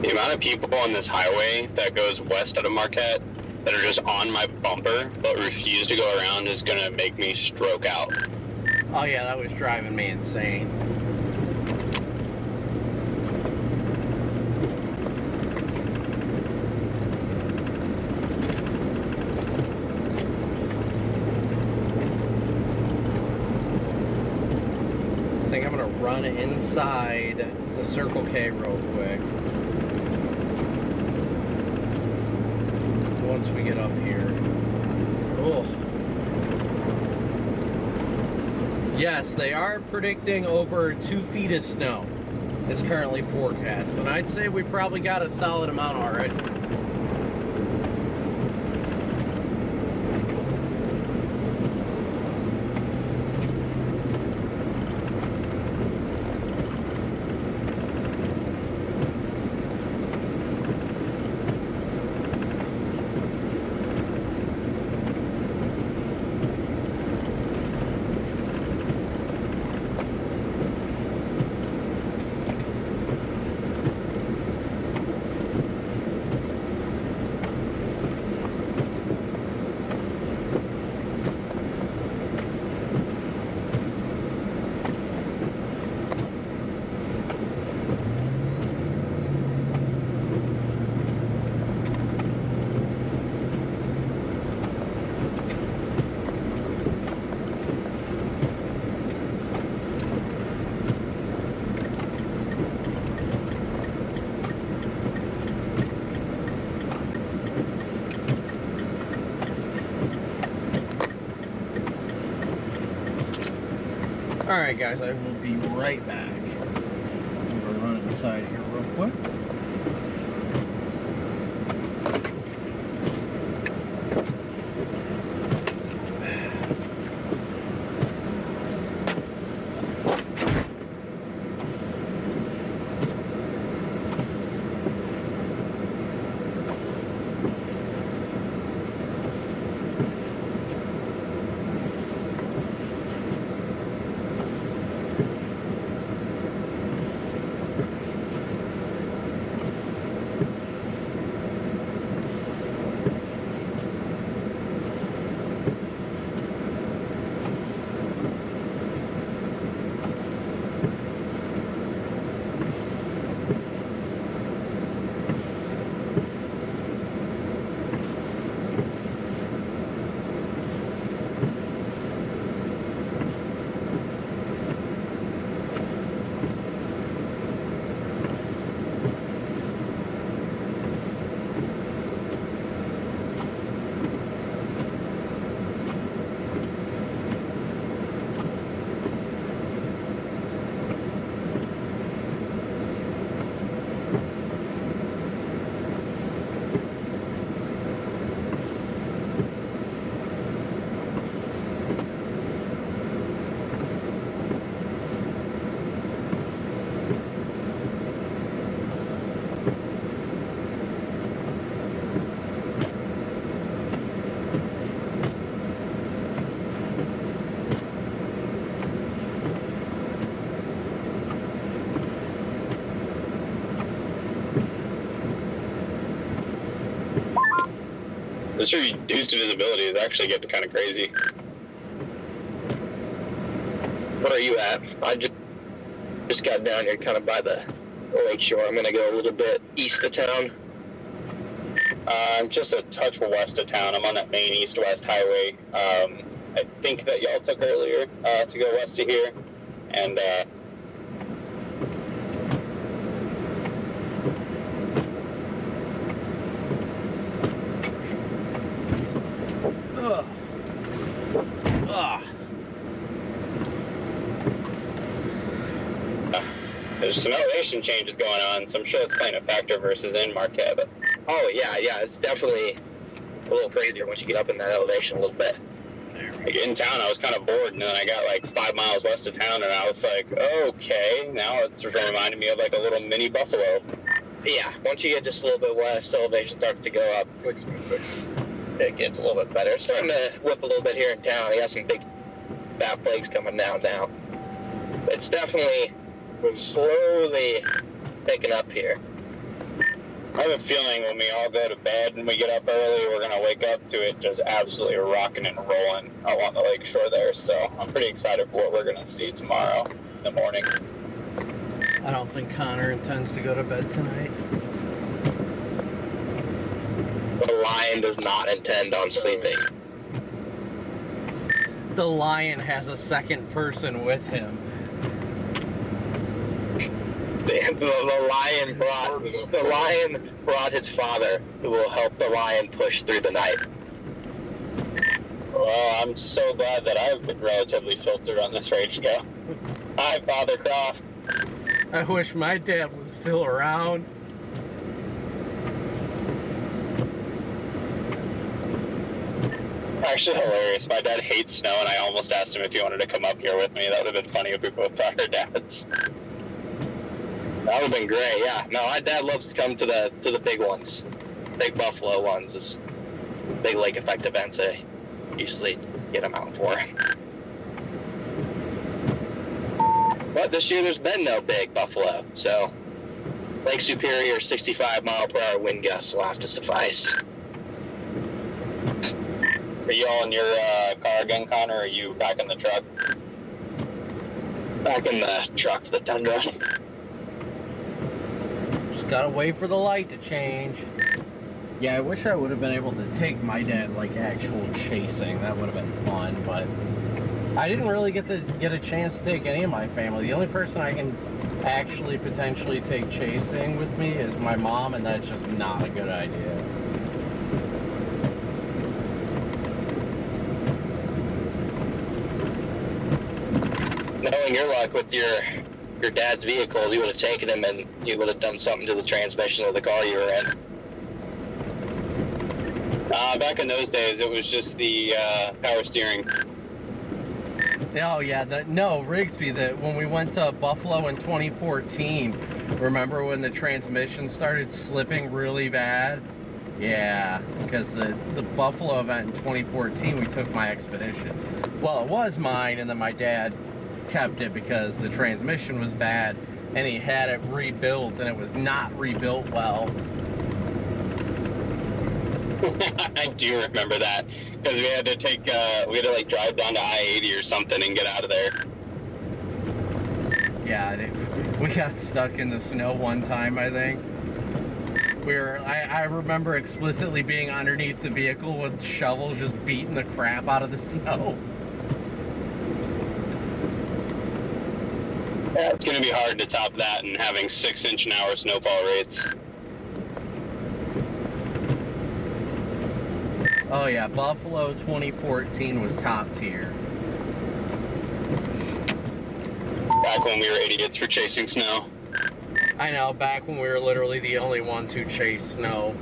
The amount of people on this highway that goes west out of Marquette that are just on my bumper but refuse to go around is gonna make me stroke out. Oh yeah, that was driving me insane. I think I'm gonna run inside the Circle K real quick. Once we get up here. Oh. Yes, they are predicting over 2 feet of snow is currently forecast, and I'd say we probably got a solid amount already. Alright guys, I will be right back. I'm gonna run inside here real quick. This reduced visibility is actually getting kind of crazy. Where are you at? I just got down here kind of by the lake shore. I'm going to go a little bit east of town. I'm just a touch west of town. I'm on that main east-west highway. I think that y'all took earlier to go west of here, and there's some elevation changes going on, so I'm sure it's playing a factor versus in Marquette. But Oh, yeah, it's definitely a little crazier once you get up in that elevation a little bit. like, in town, I was kind of bored, and then I got like 5 miles west of town, and I was like, okay, now it's reminding me of like a little mini Buffalo. Yeah, once you get just a little bit west, elevation starts to go up. It gets a little bit better. It's starting to whip a little bit here in town. I got some big fat flakes coming down now. It's definitely slowly picking up here. I have a feeling when we all go to bed and we get up early, we're going to wake up to it just absolutely rocking and rolling along the lake shore there. So I'm pretty excited for what we're going to see tomorrow in the morning. I don't think Connor intends to go to bed tonight. The lion does not intend on sleeping. The lion has a second person with him. The lion brought his father, who will help the lion push through the night. Well, I'm so glad that I've been relatively filtered on this rage go. Hi, Father Croft. I wish my dad was still around. Actually hilarious. My dad hates snow, and I almost asked him if he wanted to come up here with me. That would have been funny if we both brought our dads. That would have been great, yeah. No, my dad loves to come to the big ones. Big Buffalo ones. Is big lake effect events. I usually get them out for. But this year there's been no big Buffalo, so Lake Superior 65-mile-per-hour wind gusts will have to suffice. Are you all in your car again, Connor, or are you back in the truck? Back in the truck, the Tundra. Just gotta wait for the light to change. Yeah, I wish I would have been able to take my dad like actual chasing. That would have been fun, but I didn't really get a chance to take any of my family. The only person I can actually potentially take chasing with me is my mom, and that's just not a good idea. Knowing your luck with your dad's vehicle, you would have taken him and you would have done something to the transmission of the car you were in. Back in those days, it was just the power steering. Oh yeah, Rigsby, when we went to Buffalo in 2014, remember when the transmission started slipping really bad? Yeah, because the Buffalo event in 2014, we took my Expedition. Well, it was mine, and then my dad kept it because the transmission was bad, and he had it rebuilt, and it was not rebuilt well. I do remember that, because we had to like drive down to I-80 or something and get out of there. Yeah, we got stuck in the snow one time, I think. I remember explicitly being underneath the vehicle with shovels just beating the crap out of the snow. Yeah, it's going to be hard to top that and having 6-inch-an-hour snowfall rates. Oh yeah, Buffalo 2014 was top tier. Back when we were idiots for chasing snow. I know, back when we were literally the only ones who chased snow.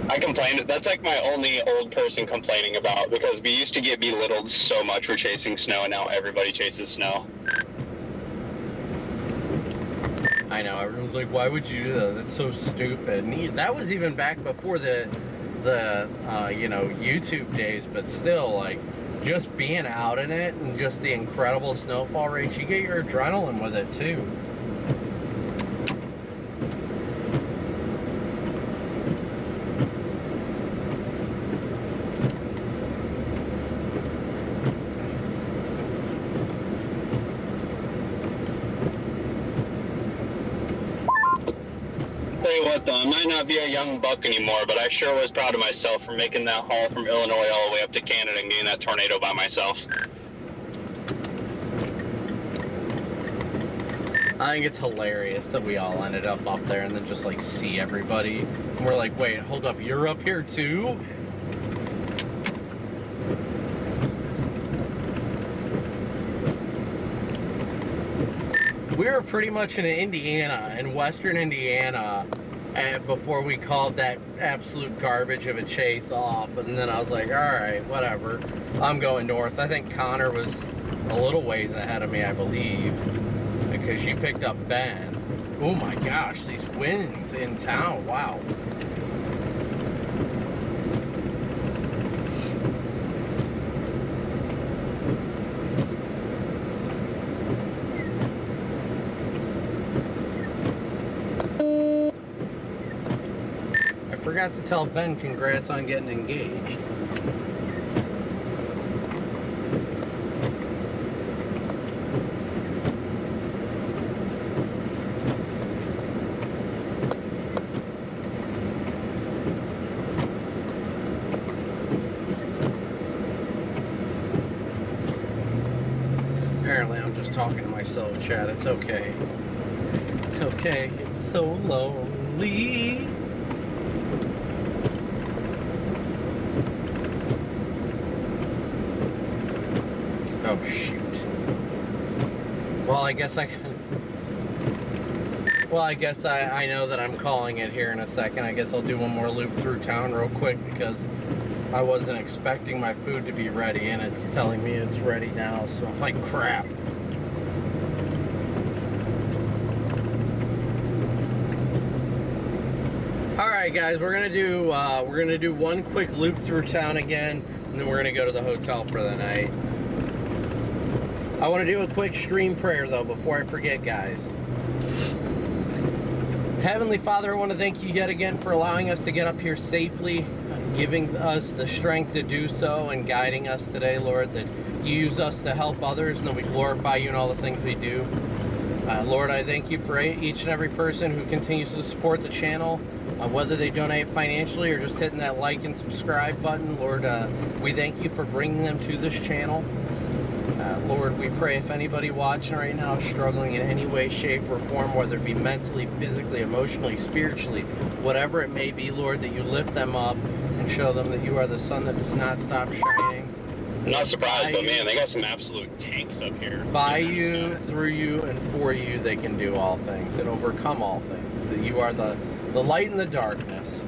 I complained. That's like my only old person complaining about, because we used to get belittled so much for chasing snow, and now everybody chases snow. I know, everyone's like, why would you do that? That's so stupid. And that was even back before the YouTube days, but still, like, just being out in it and just the incredible snowfall rates, you get your adrenaline with it too. what, though, I might not be a young buck anymore, but I sure was proud of myself for making that haul from Illinois all the way up to Canada and getting that tornado by myself. I think it's hilarious that we all ended up there and then just like see everybody. And we're like, wait, hold up, you're up here too? We were pretty much in Indiana, in western Indiana, before we called that absolute garbage of a chase off. And then I was like, all right, whatever. I'm going north. I think Connor was a little ways ahead of me, I believe, because she picked up Ben. Oh my gosh, these winds in town, wow. I forgot to tell Ben congrats on getting engaged. Apparently I'm just talking to myself, Chad. It's okay. It's okay. It's so lonely. Oh, shoot. Well, I guess I know that I'm calling it here in a second. I guess I'll do one more loop through town real quick because I wasn't expecting my food to be ready and it's telling me it's ready now, so I'm like, crap. Alright guys, we're gonna do one quick loop through town again, and then we're gonna go to the hotel for the night. I want to do a quick stream prayer though before I forget, guys. Heavenly Father, I want to thank you yet again for allowing us to get up here safely, giving us the strength to do so, and guiding us today, Lord, that you use us to help others and that we glorify you in all the things we do. Lord, I thank you for each and every person who continues to support the channel, whether they donate financially or just hitting that like and subscribe button. Lord, we thank you for bringing them to this channel. Lord, we pray if anybody watching right now is struggling in any way, shape, or form, whether it be mentally, physically, emotionally, spiritually, whatever it may be, Lord, that you lift them up and show them that you are the sun that does not stop shining. I'm not surprised, but man, they got some absolute tanks up here. By you, through you, and for you, they can do all things and overcome all things. That you are the light in the darkness.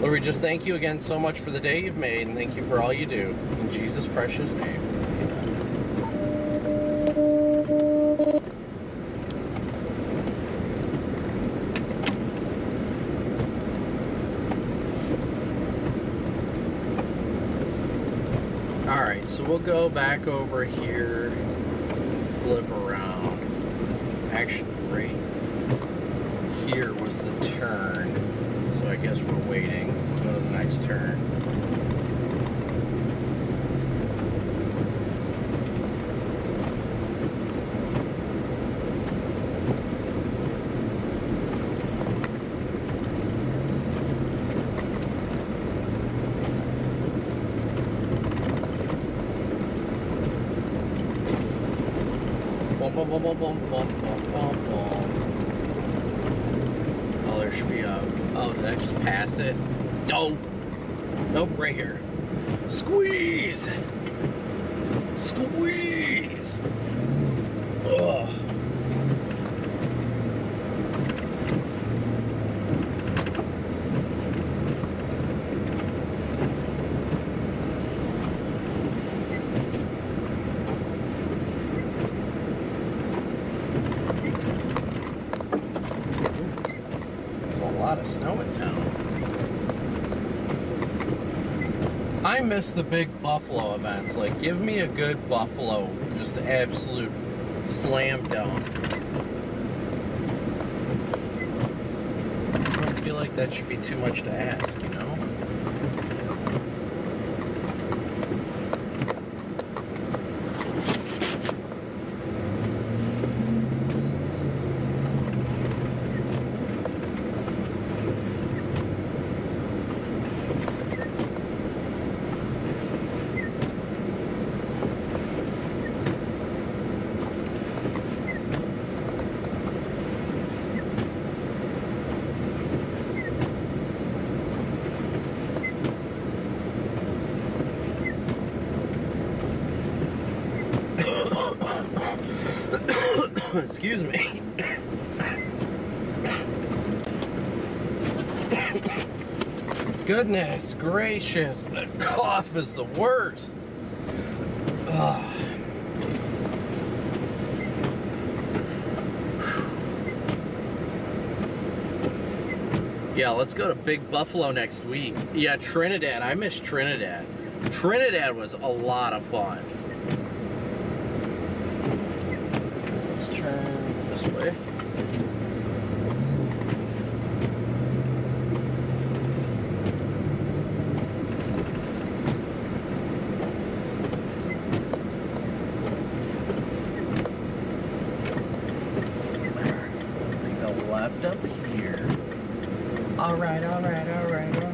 Lord, we just thank you again so much for the day you've made, and thank you for all you do. In Jesus' precious name. Alright, so we'll go back over here, flip around. Actually, right here was the turn, so I guess we're waiting. We'll go to the next turn. Oh, there should be a... Oh, did I just pass it? Nope. Nope, right here. Squeeze! Squeeze! Ugh. I miss the big Buffalo events. Like, give me a good Buffalo, just absolute slam dunk. I don't feel like that should be too much to ask, you know? Excuse me. Goodness gracious, the cough is the worst. Ugh. Yeah, let's go to Big Buffalo next week. Yeah, Trinidad. I miss Trinidad. Trinidad was a lot of fun. Let's turn this way. Make a left up here. All right, all right, all right, all right.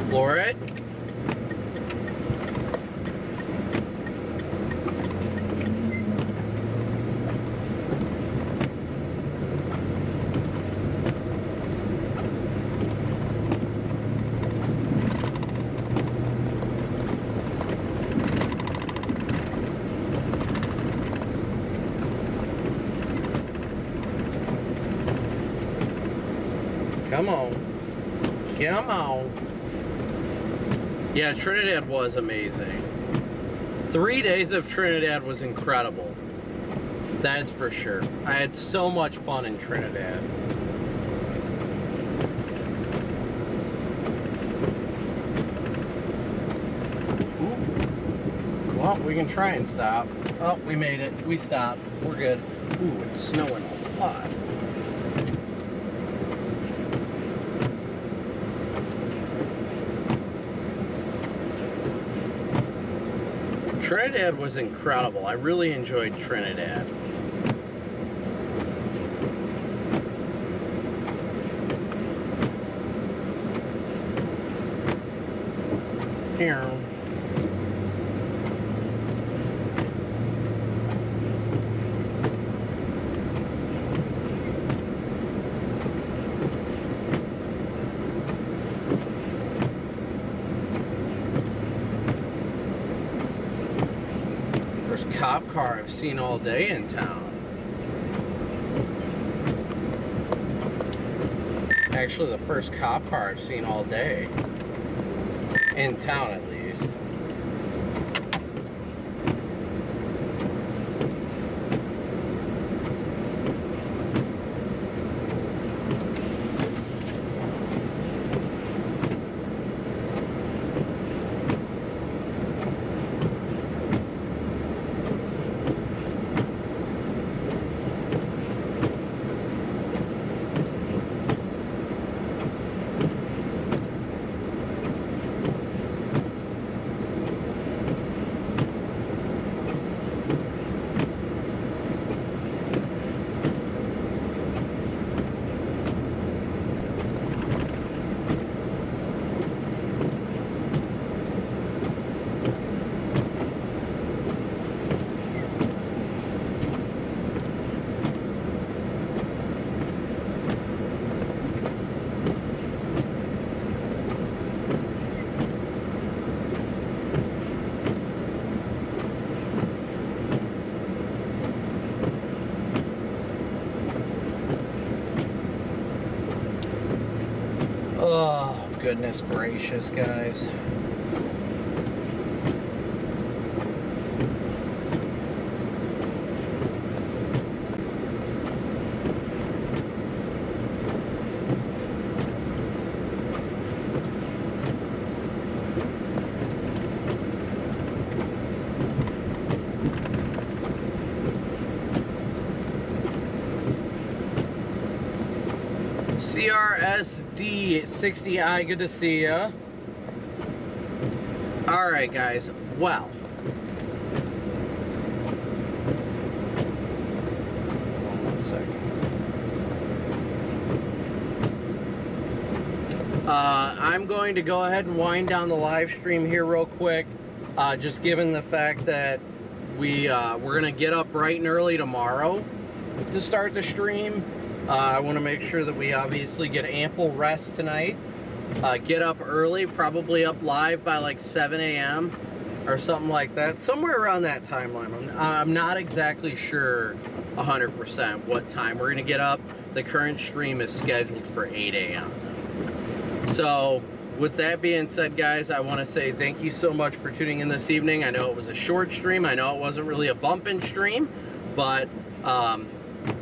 Floor it. Come on. Come on. Yeah, Trinidad was amazing. 3 days of Trinidad was incredible. That's for sure. I had so much fun in Trinidad. Ooh. Well, we can try and stop. Oh, we made it. We stopped. We're good. Ooh, it's snowing a lot. Trinidad was incredible. I really enjoyed Trinidad. Here. Cop car I've seen all day in town. Actually, the first cop car I've seen all day. In town, at least. Oh, goodness gracious, guys. CRSD60I, good to see ya. Alright, guys, well. One second. I'm going to go ahead and wind down the live stream here real quick. just given the fact that we're gonna get up bright and early tomorrow to start the stream. I want to make sure that we obviously get ample rest tonight. Get up early, probably up live by like 7 a.m. or something like that, somewhere around that timeline. I'm not exactly sure 100% what time we're gonna get up. The current stream is scheduled for 8 a.m. So with that being said, guys, I want to say thank you so much for tuning in this evening. I know it was a short stream. I know it wasn't really a bumping stream, but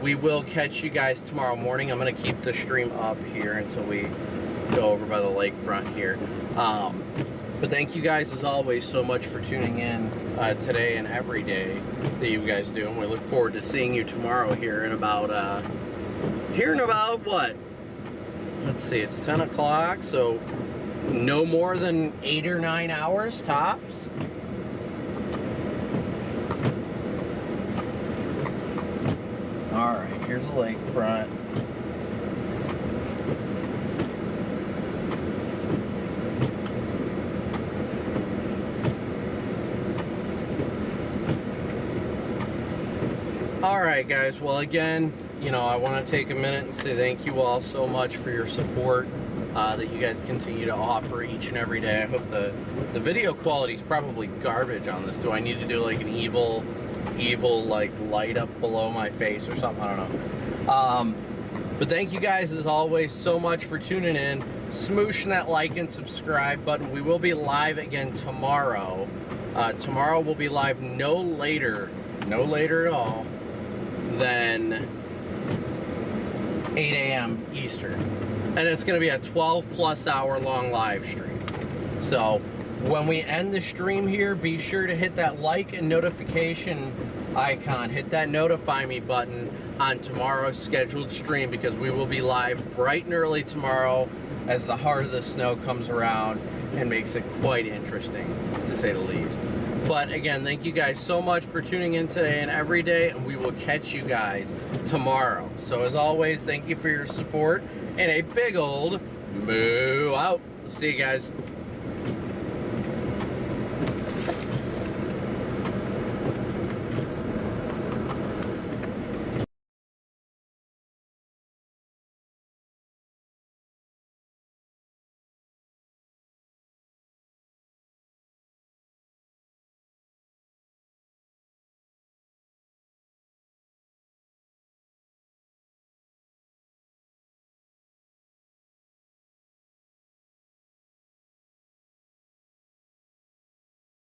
we will catch you guys tomorrow morning. I'm going to keep the stream up here until we go over by the lakefront here. But thank you guys, as always, so much for tuning in today and every day that you guys do. And we look forward to seeing you tomorrow here in about what? Let's see, it's 10 o'clock, so no more than 8 or 9 hours tops. All right, here's the lakefront. All right, guys. Well, again, you know, I want to take a minute and say thank you all so much for your support that you guys continue to offer each and every day. I hope the video quality is probably garbage on this. Do I need to do like an evil like light up below my face or something? I don't know. But thank you guys as always so much for tuning in, smooshing that like and subscribe button. We will be live again tomorrow. Tomorrow we'll be live no later at all than 8 a.m. Eastern. And it's going to be a 12+ hour long live stream. So when we end the stream here, be sure to hit that like and notification icon. Hit that notify me button on tomorrow's scheduled stream, because we will be live bright and early tomorrow as the heart of the snow comes around and makes it quite interesting, to say the least. But again, thank you guys so much for tuning in today and every day, and we will catch you guys tomorrow. So as always, thank you for your support, and a big old moo out. See you guys.